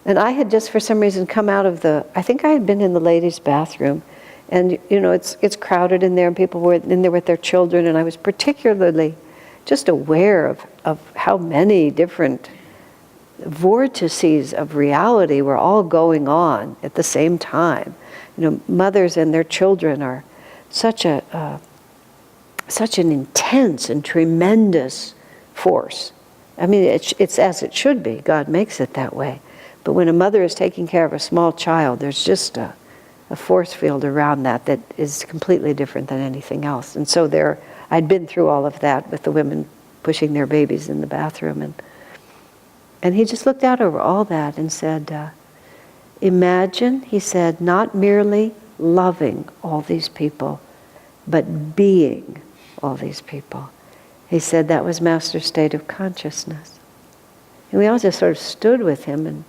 and I had just for some reason come out of I think I had been in the ladies' bathroom, and you know, it's crowded in there, and people were in there with their children, and I was particularly just aware of how many different vortices of reality were all going on at the same time. You know, mothers and their children are such an intense and tremendous force. I mean, it's as it should be. God makes it that way. But when a mother is taking care of a small child, there's just a force field around that is completely different than anything else. And so I'd been through all of that with the women pushing their babies in the bathroom, and he just looked out over all that and said, imagine, he said, not merely loving all these people, but being all these people. He said that was Master's state of consciousness. And we all just sort of stood with him and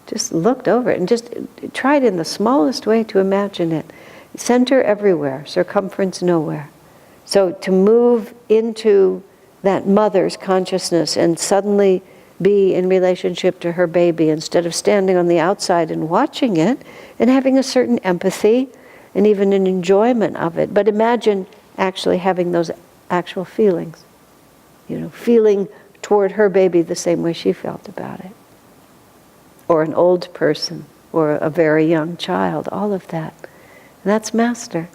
just looked over it and just tried in the smallest way to imagine it. Center everywhere, circumference nowhere. So to move into that mother's consciousness and suddenly be in relationship to her baby instead of standing on the outside and watching it and having a certain empathy and even an enjoyment of it. But imagine actually having those actual feelings. You know, feeling toward her baby the same way she felt about it. Or an old person, or a very young child, all of that. And that's Master.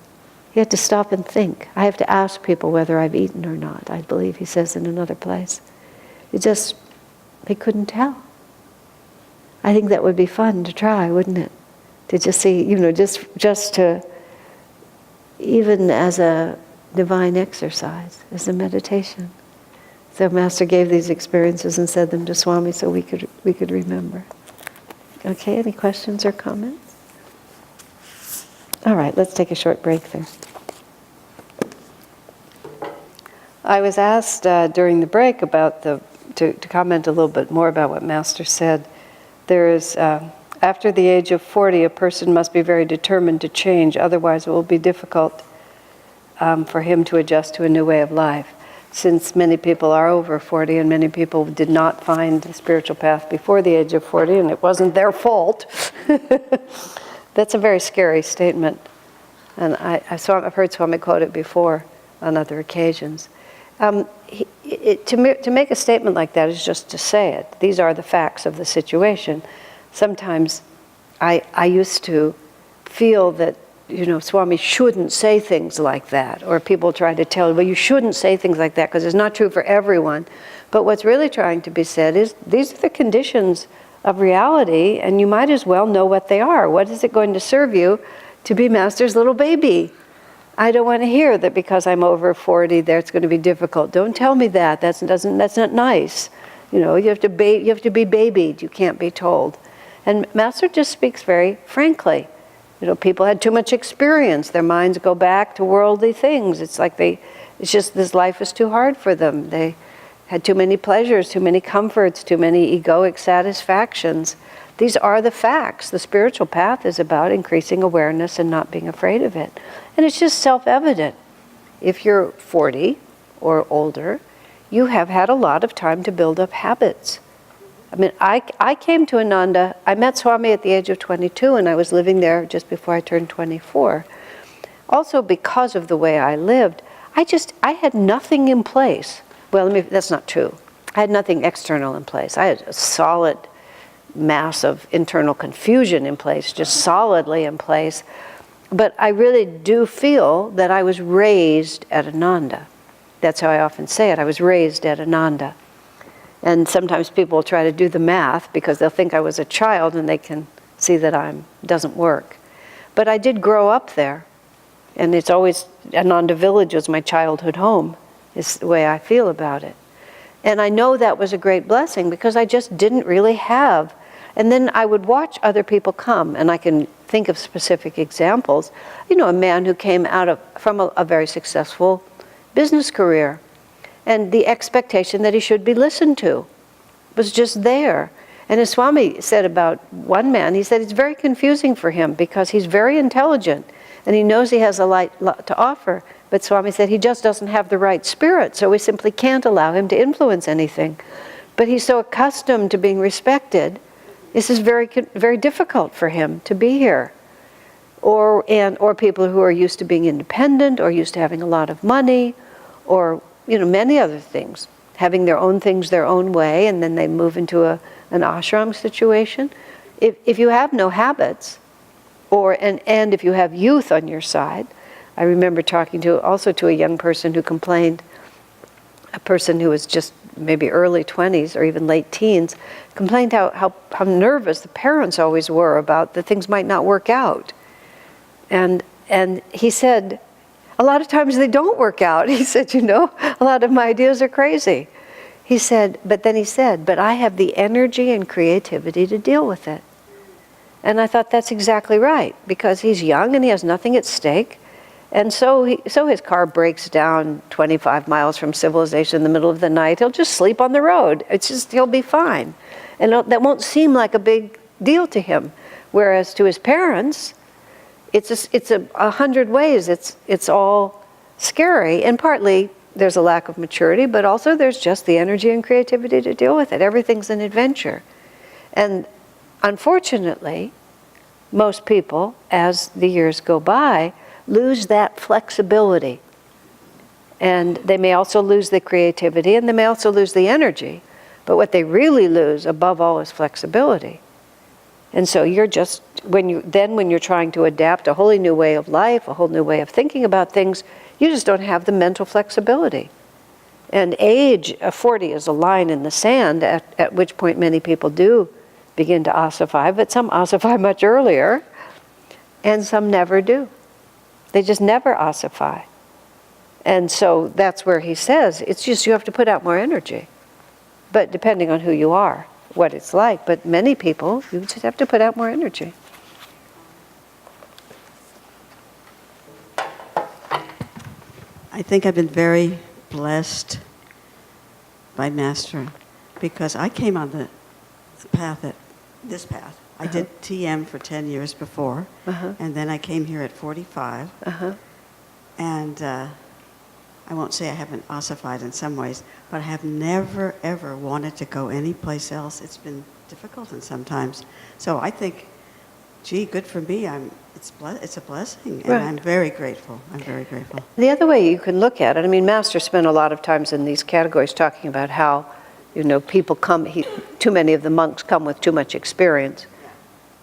He had to stop and think. I have to ask people whether I've eaten or not, I believe he says in another place. They couldn't tell. I think that would be fun to try, wouldn't it? To just see, you know, just to, even as a divine exercise, as a meditation. So Master gave these experiences and said them to Swami so we could remember. Okay, any questions or comments? All right, let's take a short break there. I was asked during the break about to comment a little bit more about what Master said. There is, after the age of 40, a person must be very determined to change, otherwise it will be difficult for him to adjust to a new way of life. Since many people are over 40 and many people did not find the spiritual path before the age of 40, and it wasn't their fault. That's a very scary statement. And I've heard Swami quote it before on other occasions. To make a statement like that is just to say it. These are the facts of the situation. Sometimes I used to feel that, you know, Swami shouldn't say things like that. Or people try to tell you, well, you shouldn't say things like that because it's not true for everyone. But what's really trying to be said is these are the conditions of reality, and you might as well know what they are. What is it going to serve you to be Master's little baby? I don't want to hear that because I'm over 40, that's going to be difficult. Don't tell me that. That's not nice. You know, you have to be babied. You can't be told. And Master just speaks very frankly. You know, people had too much experience. Their minds go back to worldly things. It's like it's just this life is too hard for them. They had too many pleasures, too many comforts, too many egoic satisfactions. These are the facts. The spiritual path is about increasing awareness and not being afraid of it. And it's just self-evident. If you're 40 or older, you have had a lot of time to build up habits. I mean, I came to Ananda, I met Swami at the age of 22, and I was living there just before I turned 24. Also because of the way I lived, I had nothing in place. Well, that's not true. I had nothing external in place. I had a solid mass of internal confusion in place, just solidly in place. But I really do feel that I was raised at Ananda. That's how I often say it. I was raised at Ananda. And sometimes people will try to do the math because they'll think I was a child and they can see that doesn't work. But I did grow up there. And it's always, Ananda Village was my childhood home, is the way I feel about it. And I know that was a great blessing because I just didn't really have. And then I would watch other people come, and I can think of specific examples. You know, a man who came from a very successful business career, and the expectation that he should be listened to was just there. And as Swami said about one man, he said it's very confusing for him because he's very intelligent and he knows he has a lot to offer. But Swami said he just doesn't have the right spirit, so we simply can't allow him to influence anything. But he's so accustomed to being respected, this is very, very difficult for him to be here. Or people who are used to being independent, or used to having a lot of money, or many other things, having their own things their own way, and then they move into an ashram situation. If you have no habits, and if you have youth on your side, I remember talking to a young person who complained, a person who was just maybe early 20s or even late teens, complained how nervous the parents always were about that things might not work out. And he said, a lot of times they don't work out. He said, a lot of my ideas are crazy. He said, but I have the energy and creativity to deal with it. And I thought that's exactly right, because he's young and he has nothing at stake. And so his car breaks down 25 miles from civilization in the middle of the night. He'll just sleep on the road. He'll be fine. And that won't seem like a big deal to him. Whereas to his parents, it's 100 ways. It's all scary. And partly there's a lack of maturity, but also there's just the energy and creativity to deal with it. Everything's an adventure. And unfortunately, most people, as the years go by, lose that flexibility. And they may also lose the creativity, and they may also lose the energy. But what they really lose, above all, is flexibility. And so you're just, when you're trying to adapt a wholly new way of life, a whole new way of thinking about things, you just don't have the mental flexibility. And age, 40 is a line in the sand, at which point many people do begin to ossify, but some ossify much earlier, and some never do. They just never ossify. And so that's where he says, it's just you have to put out more energy. But depending on who you are, what it's like. But many people, you just have to put out more energy. I think I've been very blessed by Master, because I came on the path, this path. I did TM for 10 years before, and then I came here at 45. And I won't say I haven't ossified in some ways, but I have never, ever wanted to go anyplace else. It's been difficult and sometimes. So I think, gee, good for me. It's a blessing, and right. I'm very grateful. I'm very grateful. The other way you can look at it, I mean, Master spent a lot of times in these categories talking about how, people come, too many of the monks come with too much experience.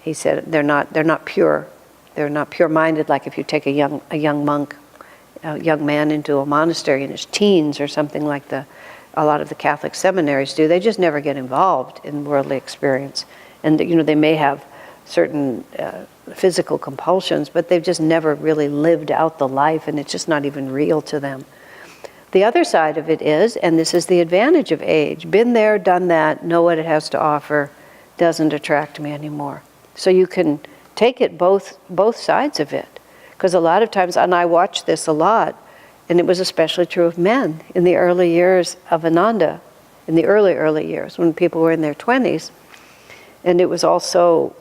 He said they're not pure. They're not pure-minded, like if you take a young monk, a young man into a monastery in his teens or something like a lot of the Catholic seminaries do. They just never get involved in worldly experience. And they may have certain physical compulsions, but they've just never really lived out the life, and it's just not even real to them. The other side of it is, and this is the advantage of age, been there, done that, know what it has to offer, doesn't attract me anymore. So you can take it both sides of it. Because a lot of times, and I watch this a lot, and it was especially true of men in the early years of Ananda, in the early years, when people were in their 20s. And it was also,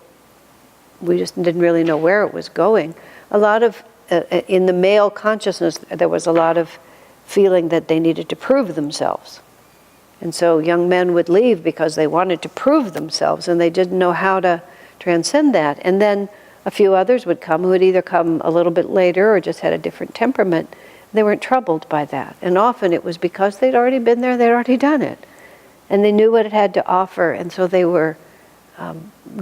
we just didn't really know where it was going. A lot of, in the male consciousness, there was a lot of feeling that they needed to prove themselves. And so young men would leave because they wanted to prove themselves, and they didn't know how to transcend that. And then a few others would come who would either come a little bit later or just had a different temperament. They weren't troubled by that. And often it was because they'd already been there, they'd already done it. And they knew what it had to offer, and so they were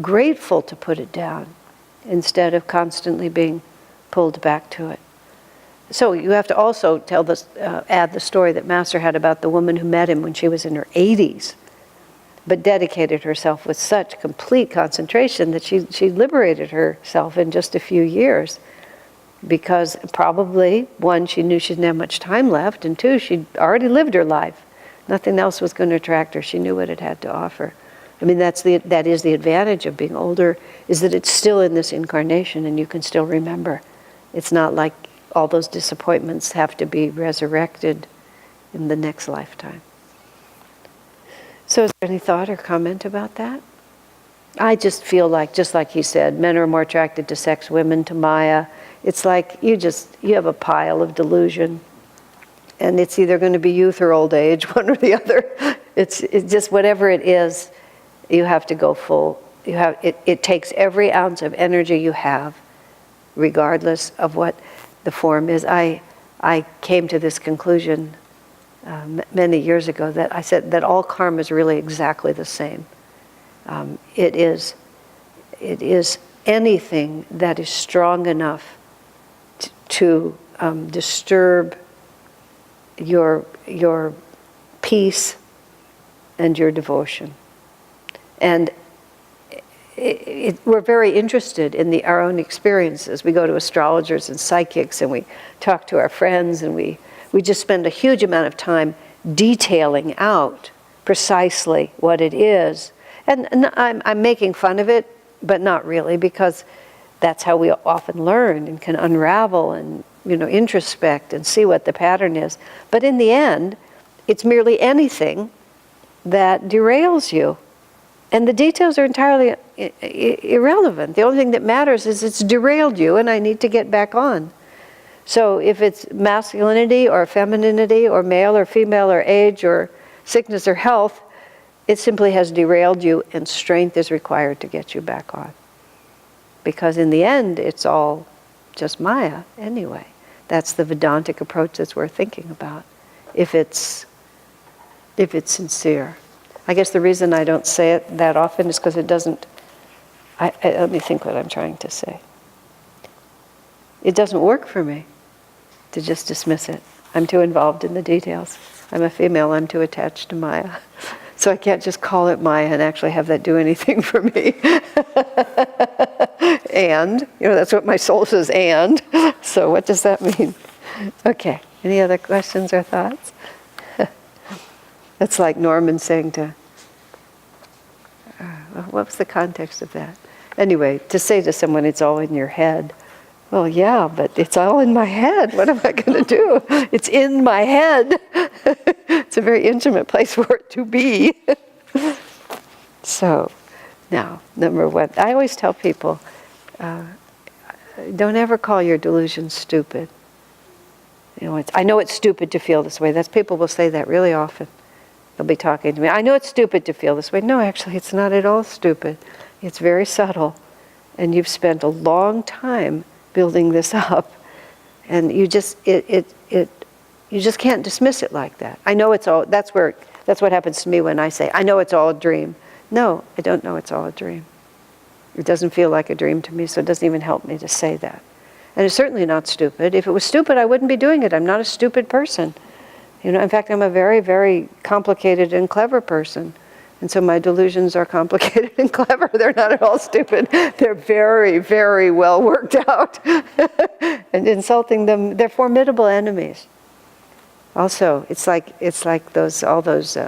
grateful to put it down instead of constantly being pulled back to it. So you have to also add the story that Master had about the woman who met him when she was in her 80s, but dedicated herself with such complete concentration that she liberated herself in just a few years. Because probably, one, she knew she didn't have much time left, and two, she'd already lived her life. Nothing else was going to attract her. She knew what it had to offer. I mean, that is the advantage of being older, is that it's still in this incarnation and you can still remember. It's not like all those disappointments have to be resurrected in the next lifetime. So is there any thought or comment about that? I just feel like, just like he said, men are more attracted to sex, women to Maya. It's like you have a pile of delusion, and it's either going to be youth or old age, one or the other. It's just whatever it is, you have to go full. It takes every ounce of energy you have, regardless of what the form is. I came to this conclusion many years ago that I said that all karma is really exactly the same. It is anything that is strong enough to disturb your peace and your devotion. And we're very interested in our own experiences. We go to astrologers and psychics and we talk to our friends, and we just spend a huge amount of time detailing out precisely what it is. And I'm making fun of it, but not really, because that's how we often learn and can unravel and introspect and see what the pattern is. But in the end, it's merely anything that derails you. And the details are entirely irrelevant. The only thing that matters is it's derailed you and I need to get back on. So if it's masculinity or femininity or male or female or age or sickness or health, it simply has derailed you, and strength is required to get you back on. Because in the end, it's all just Maya anyway. That's the Vedantic approach that's worth thinking about, if it's sincere. I guess the reason I don't say it that often is because it doesn't, let me think what I'm trying to say. It doesn't work for me to just dismiss it. I'm too involved in the details. I'm a female, I'm too attached to Maya. So I can't just call it Maya and actually have that do anything for me. And, that's what my soul says, and. So what does that mean? Okay, any other questions or thoughts? That's like Norman saying to, what was the context of that? Anyway, to say to someone, it's all in your head. Well, yeah, but it's all in my head. What am I going to do? It's in my head. It's a very intimate place for it to be. So, now, number one, I always tell people, don't ever call your delusion stupid. I know it's stupid to feel this way. People will say that really often. They'll be talking to me. I know it's stupid to feel this way. No, actually, it's not at all stupid. It's very subtle. And you've spent a long time building this up. And you just can't dismiss it like that. I know it's all, that's what happens to me when I say, I know it's all a dream. No, I don't know it's all a dream. It doesn't feel like a dream to me, so it doesn't even help me to say that. And it's certainly not stupid. If it was stupid, I wouldn't be doing it. I'm not a stupid person. In fact, I'm a very, very complicated and clever person. And so my delusions are complicated and clever. They're not at all stupid. They're very, very well worked out. And insulting them, they're formidable enemies. Also, it's like all those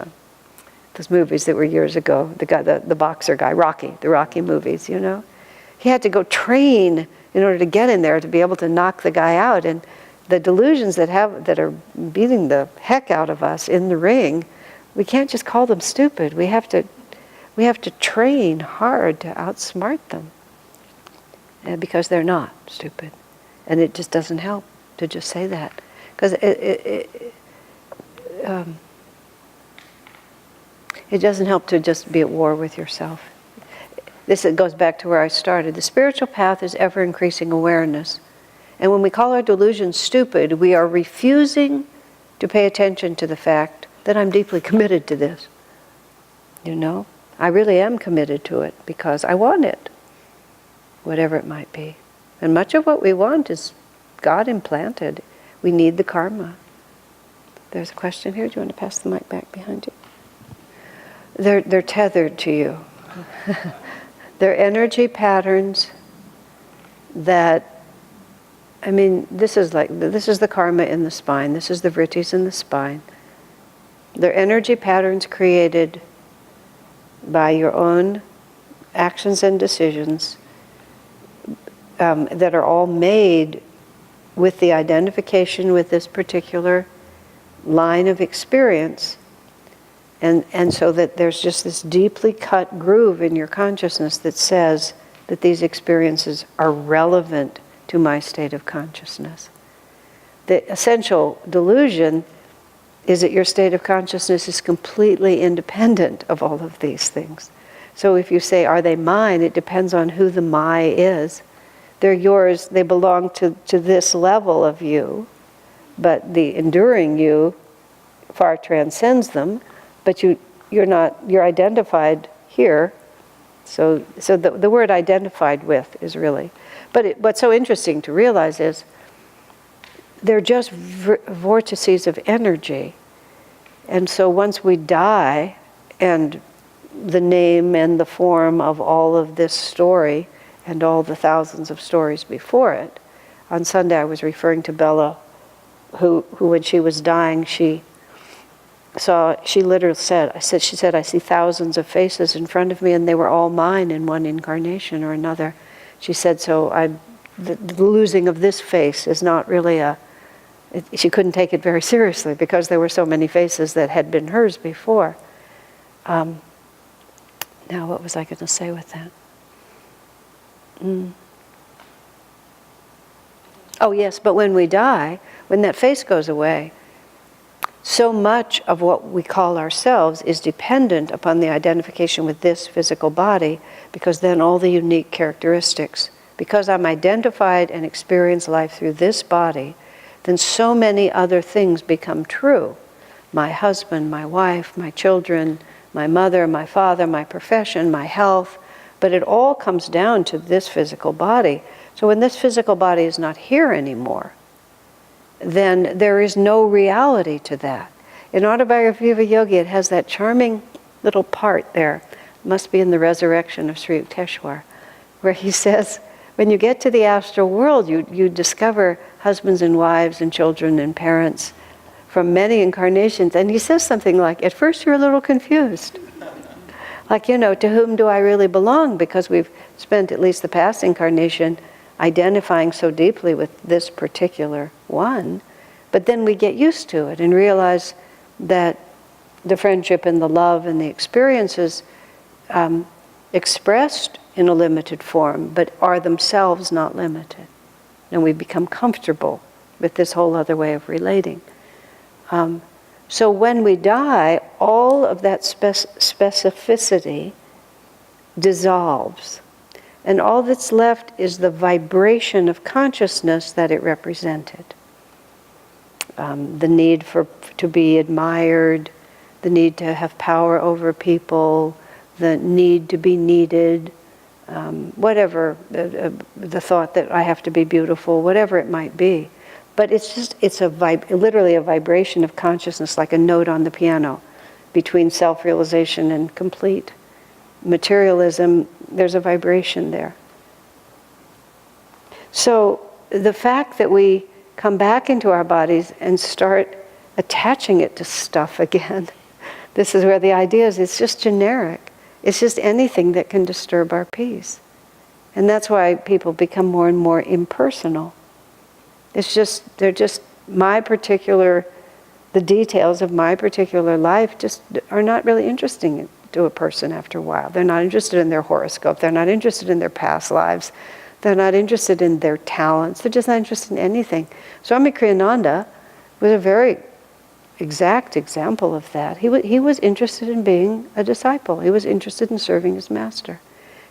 movies that were years ago. The boxer guy, Rocky, the Rocky movies, He had to go train in order to get in there to be able to knock the guy out. And the delusions that are beating the heck out of us in the ring, we can't just call them stupid. We have to train hard to outsmart them, because they're not stupid, and it just doesn't help to just say that, because it doesn't help to just be at war with yourself. It goes back to where I started. The spiritual path is ever increasing awareness. And when we call our delusions stupid, we are refusing to pay attention to the fact that I'm deeply committed to this. I really am committed to it because I want it, whatever it might be. And much of what we want is God implanted. We need the karma. There's a question here. Do you want to pass the mic back behind you? They're tethered to you. They're energy patterns that, I mean, this is the karma in the spine. This is the vrittis in the spine. They're energy patterns created by your own actions and decisions that are all made with the identification with this particular line of experience. And so that there's just this deeply cut groove in your consciousness that says that these experiences are relevant to my state of consciousness. The essential delusion is that your state of consciousness is completely independent of all of these things. So if you say, are they mine? It depends on who the my is. They're yours, they belong to this level of you, but the enduring you far transcends them, but you're identified here. So the word identified with is really, but what's so interesting to realize is they're just vortices of energy. And so once we die, and the name and the form of all of this story and all the thousands of stories before it, on Sunday I was referring to Bella, who when she was dying, she literally said, she said, I see thousands of faces in front of me and they were all mine in one incarnation or another. She said, so the losing of this face is not really she couldn't take it very seriously because there were so many faces that had been hers before. Now what was I going to say with that? Oh yes, but when we die, when that face goes away, so much of what we call ourselves is dependent upon the identification with this physical body, because then all the unique characteristics, because I'm identified and experience life through this body, then so many other things become true. My husband, my wife, my children, my mother, my father, my profession, my health, but it all comes down to this physical body. So when this physical body is not here anymore, then there is no reality to that. In Autobiography of a Yogi, it has that charming little part there, must be in the Resurrection of Sri Yukteswar, where he says, when you get to the astral world, you discover husbands and wives and children and parents from many incarnations. And he says something like, at first you're a little confused. Like, to whom do I really belong? Because we've spent at least the past incarnation identifying so deeply with this particular one. But then we get used to it and realize that the friendship and the love and the experiences expressed in a limited form, but are themselves not limited. And we become comfortable with this whole other way of relating. So when we die, all of that specificity dissolves. And all that's left is the vibration of consciousness that it represented. The need to be admired, the need to have power over people, the need to be needed, whatever, the thought that I have to be beautiful, whatever it might be. But it's literally a vibration of consciousness, like a note on the piano, between self-realization and complete materialism. There's a vibration there. So the fact that we come back into our bodies and start attaching it to stuff again, this is where the idea is, it's just generic. It's just anything that can disturb our peace. And that's why people become more and more impersonal. They're just the details of my particular life just are not really interesting to a person after a while. They're not interested in their horoscope. They're not interested in their past lives. They're not interested in their talents. They're just not interested in anything. Swami Kriyananda was a very exact example of that. He was interested in being a disciple. He was interested in serving his master.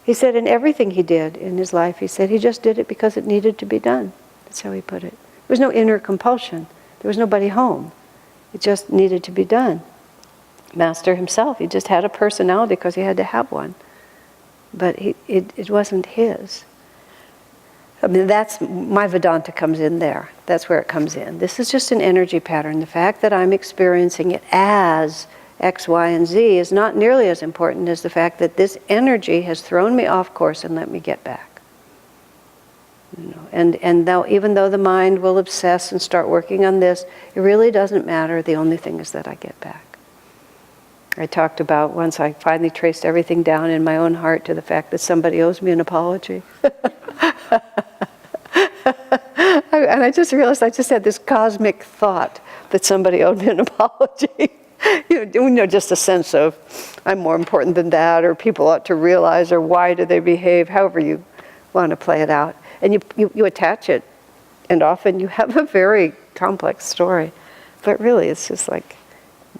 He said in everything he did in his life, he said he just did it because it needed to be done. That's how he put it. There was no inner compulsion. There was nobody home. It just needed to be done. Master himself, he just had a personality because he had to have one. But it wasn't his. I mean, that's, my Vedanta comes in there. That's where it comes in. This is just an energy pattern. The fact that I'm experiencing it as X, Y, and Z is not nearly as important as the fact that this energy has thrown me off course and let me get back. You know, and though, even though the mind will obsess and start working on this, it really doesn't matter. The only thing is that I get back. I talked about once I finally traced everything down in my own heart to the fact that somebody owes me an apology. And I just realized I just had this cosmic thought that somebody owed me an apology. You know, just a sense of I'm more important than that, or people ought to realize, or why do they behave, however you want to play it out. And you attach it, and often you have a very complex story. But really, it's just like,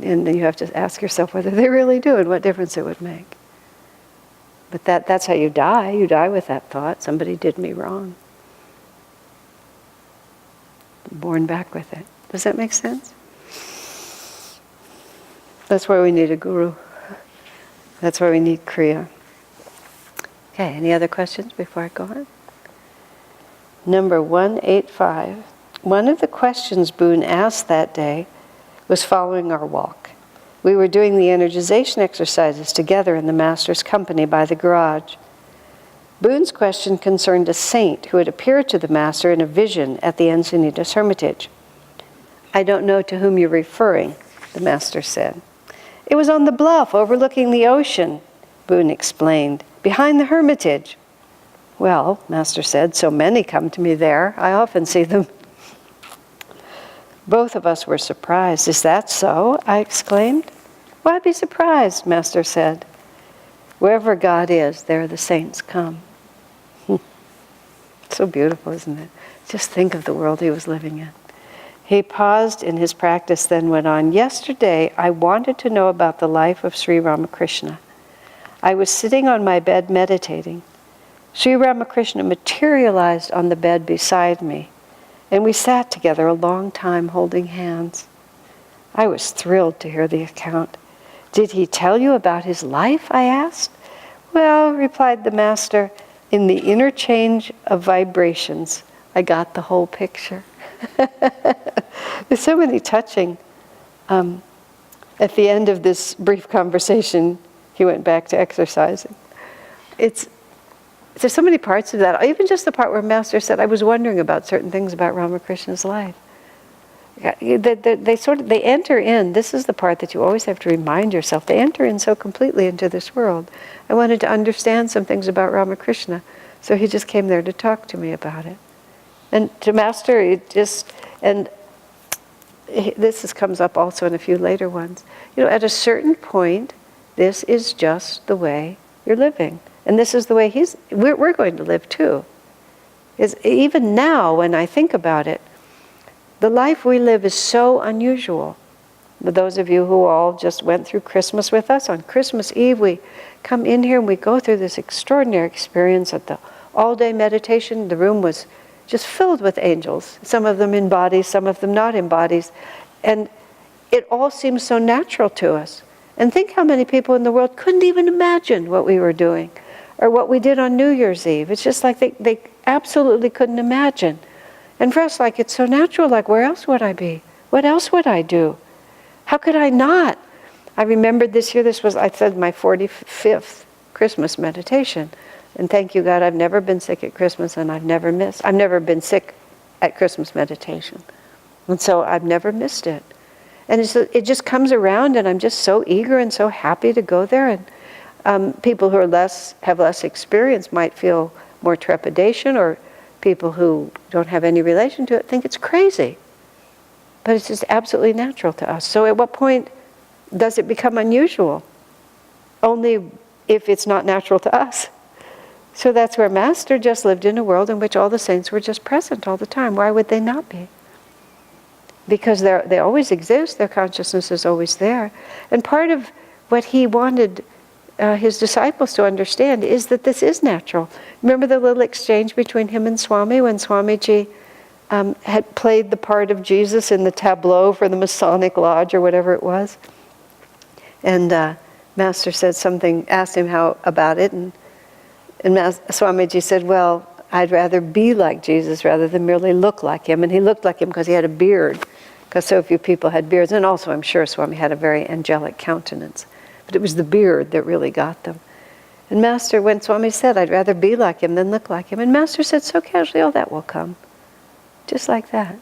and then you have to ask yourself whether they really do and what difference it would make. But that's how you die. You die with that thought. Somebody did me wrong. Born back with it. Does that make sense? That's why we need a guru. That's why we need Kriya. Okay, any other questions before I go on? Number 185. One of the questions Boone asked that day was following our walk. We were doing the energization exercises together in the Master's company by the garage. Boone's question concerned a saint who had appeared to the Master in a vision at the Encinitas Hermitage. I don't know to whom you're referring, the Master said. It was on the bluff overlooking the ocean, Boone explained, behind the Hermitage. Well, Master said, so many come to me there. I often see them. Both of us were surprised. Is that so? I exclaimed. Why be surprised? Master said. Wherever God is, there the saints come. So beautiful, isn't it? Just think of the world he was living in. He paused in his practice, then went on. Yesterday, I wanted to know about the life of Sri Ramakrishna. I was sitting on my bed meditating. Sri Ramakrishna materialized on the bed beside me, and we sat together a long time holding hands. I was thrilled to hear the account. Did he tell you about his life? I asked. Well, replied the Master, in the interchange of vibrations, I got the whole picture. There's so many touching. At the end of this brief conversation, he went back to exercising. There's so many parts of that. Even just the part where Master said, I was wondering about certain things about Ramakrishna's life. They enter in. This is the part that you always have to remind yourself. They enter in so completely into this world. I wanted to understand some things about Ramakrishna, so he just came there to talk to me about it. And to Master, this comes up also in a few later ones. You know, at a certain point, this is just the way you're living. And this is the way we're going to live too. Even now, when I think about it, the life we live is so unusual. But those of you who all just went through Christmas with us, on Christmas Eve we come in here and we go through this extraordinary experience at the all-day meditation. The room was just filled with angels, some of them in bodies, some of them not in bodies. And it all seems so natural to us. And think how many people in the world couldn't even imagine what we were doing or what we did on New Year's Eve. It's just like they absolutely couldn't imagine. And for us, like, it's so natural, like, where else would I be? What else would I do? How could I not? I remembered this year, I said my 45th Christmas meditation. And thank you, God, I've never been sick at Christmas, and I've never been sick at Christmas meditation. And so I've never missed it. And it just comes around, and I'm just so eager and so happy to go there. And people who have less experience might feel more trepidation, or people who don't have any relation to it think it's crazy. But it's just absolutely natural to us. So at what point does it become unusual? Only if it's not natural to us. So that's where Master just lived in a world in which all the saints were just present all the time. Why would they not be? Because they always exist, their consciousness is always there. And part of what he wanted his disciples to understand is that this is natural. Remember the little exchange between him and Swami when Swamiji had played the part of Jesus in the tableau for the Masonic Lodge or whatever it was? And Master said something, asked him how about it, and Swamiji said, well, I'd rather be like Jesus rather than merely look like him. And he looked like him because he had a beard, because so few people had beards. And also, I'm sure Swami had a very angelic countenance. But it was the beard that really got them. And Master, when Swami said, I'd rather be like him than look like him, and Master said so casually, oh, that will come. Just like that.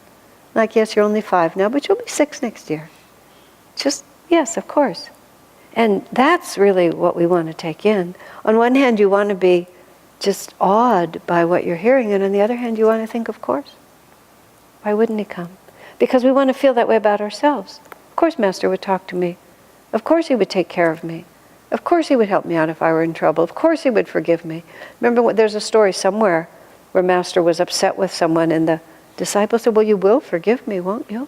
Like, yes, you're only 5 now, but you'll be 6 next year. Just, yes, of course. And that's really what we want to take in. On one hand, you want to be just awed by what you're hearing, and on the other hand, you want to think, of course. Why wouldn't he come? Because we want to feel that way about ourselves. Of course Master would talk to me. Of course he would take care of me. Of course he would help me out if I were in trouble. Of course he would forgive me. Remember, there's a story somewhere where Master was upset with someone, and the disciple said, well, you will forgive me, won't you?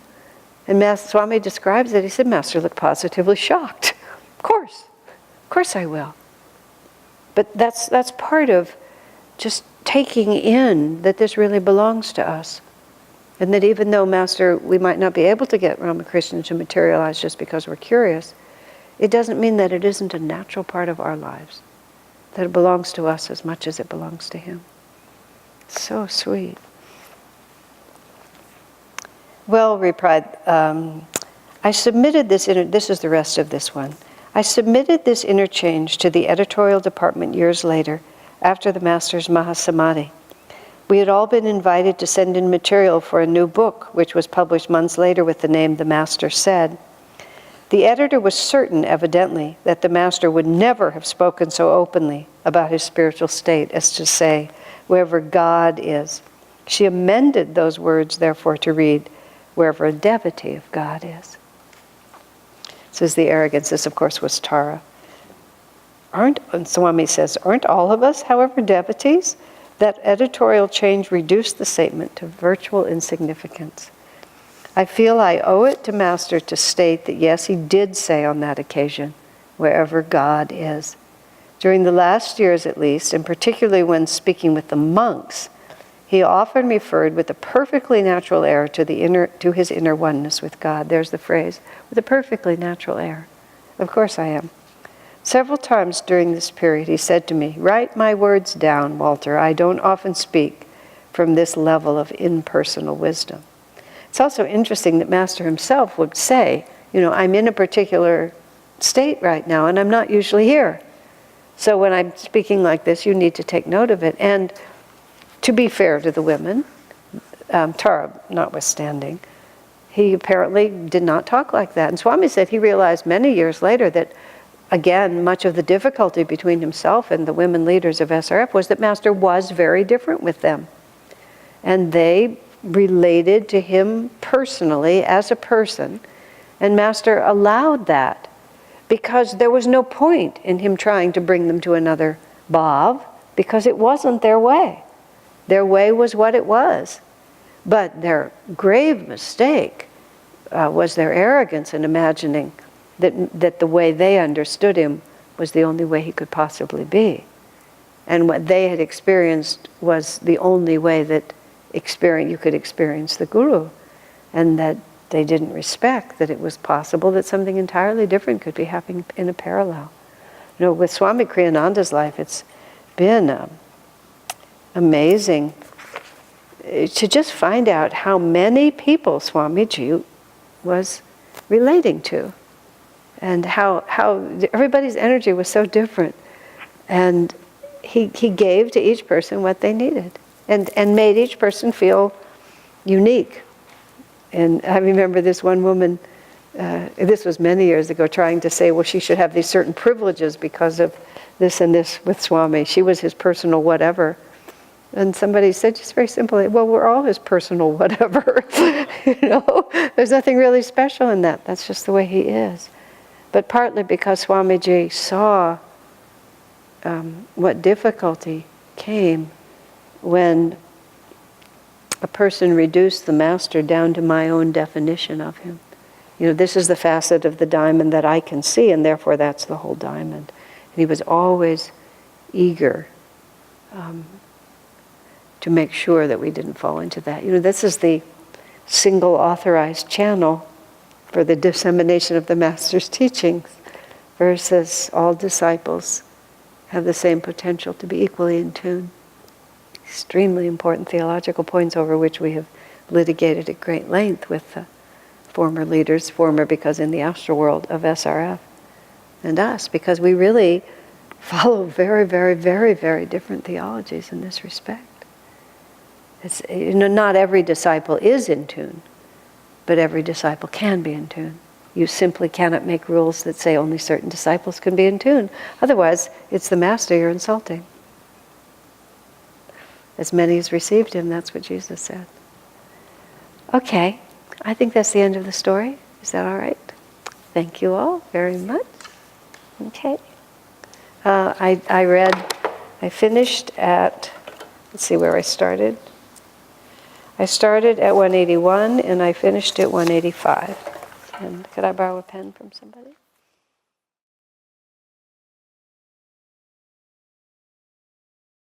And Swami describes it. He said, Master looked positively shocked. Of course I will. But that's part of just taking in that this really belongs to us. And that even though, Master, we might not be able to get Ramakrishna to materialize just because we're curious, it doesn't mean that it isn't a natural part of our lives. That it belongs to us as much as it belongs to him. So sweet. Well, replied, I submitted this, this is the rest of this one. I submitted this interchange to the editorial department years later, after the Master's Mahasamadhi. We had all been invited to send in material for a new book, which was published months later with the name The Master Said. The editor was certain, evidently, that the Master would never have spoken so openly about his spiritual state as to say, wherever God is. She amended those words, therefore, to read, wherever a devotee of God is. This is the arrogance. This, of course, was Tara. Swami says, aren't all of us, however, devotees? That editorial change reduced the statement to virtual insignificance. I feel I owe it to Master to state that yes, he did say on that occasion, wherever God is. During the last years at least, and particularly when speaking with the monks, he often referred with a perfectly natural air to his inner oneness with God. There's the phrase, with a perfectly natural air. Of course I am. Several times during this period he said to me, write my words down, Walter. I don't often speak from this level of impersonal wisdom. It's also interesting that Master himself would say, I'm in a particular state right now and I'm not usually here. So when I'm speaking like this, you need to take note of it. And to be fair to the women, Tara notwithstanding, he apparently did not talk like that. And Swami said he realized many years later that, again, much of the difficulty between himself and the women leaders of SRF was that Master was very different with them. And they related to him personally as a person. And Master allowed that because there was no point in him trying to bring them to another bhav because it wasn't their way. Their way was what it was. But their grave mistake was their arrogance in imagining that the way they understood him was the only way he could possibly be. And what they had experienced was the only way that you could experience the Guru. And that they didn't respect that it was possible that something entirely different could be happening in a parallel. With Swami Kriyananda's life, it's been amazing to just find out how many people Swamiji was relating to. And how everybody's energy was so different. And he gave to each person what they needed. And made each person feel unique. And I remember this one woman, this was many years ago, trying to say, well, she should have these certain privileges because of this and this with Swami. She was his personal whatever. And somebody said just very simply, well, we're all his personal whatever. There's nothing really special in that. That's just the way he is. But partly because Swamiji saw what difficulty came when a person reduced the Master down to my own definition of him. This is the facet of the diamond that I can see, and therefore that's the whole diamond. And he was always eager to make sure that we didn't fall into that. This is the single authorized channel for the dissemination of the Master's teachings. versus all disciples have the same potential to be equally in tune. Extremely important theological points over which we have litigated at great length with the former leaders, former because in the astral world of SRF, and us, because we really follow very, very, very, very different theologies in this respect. It's, not every disciple is in tune, but every disciple can be in tune. You simply cannot make rules that say only certain disciples can be in tune. Otherwise, it's the master you're insulting. As many as received him, that's what Jesus said. Okay, I think that's the end of the story. Is that all right? Thank you all very much. Okay. I finished at, let's see where I started. I started at 181 and I finished at 185. And could I borrow a pen from somebody?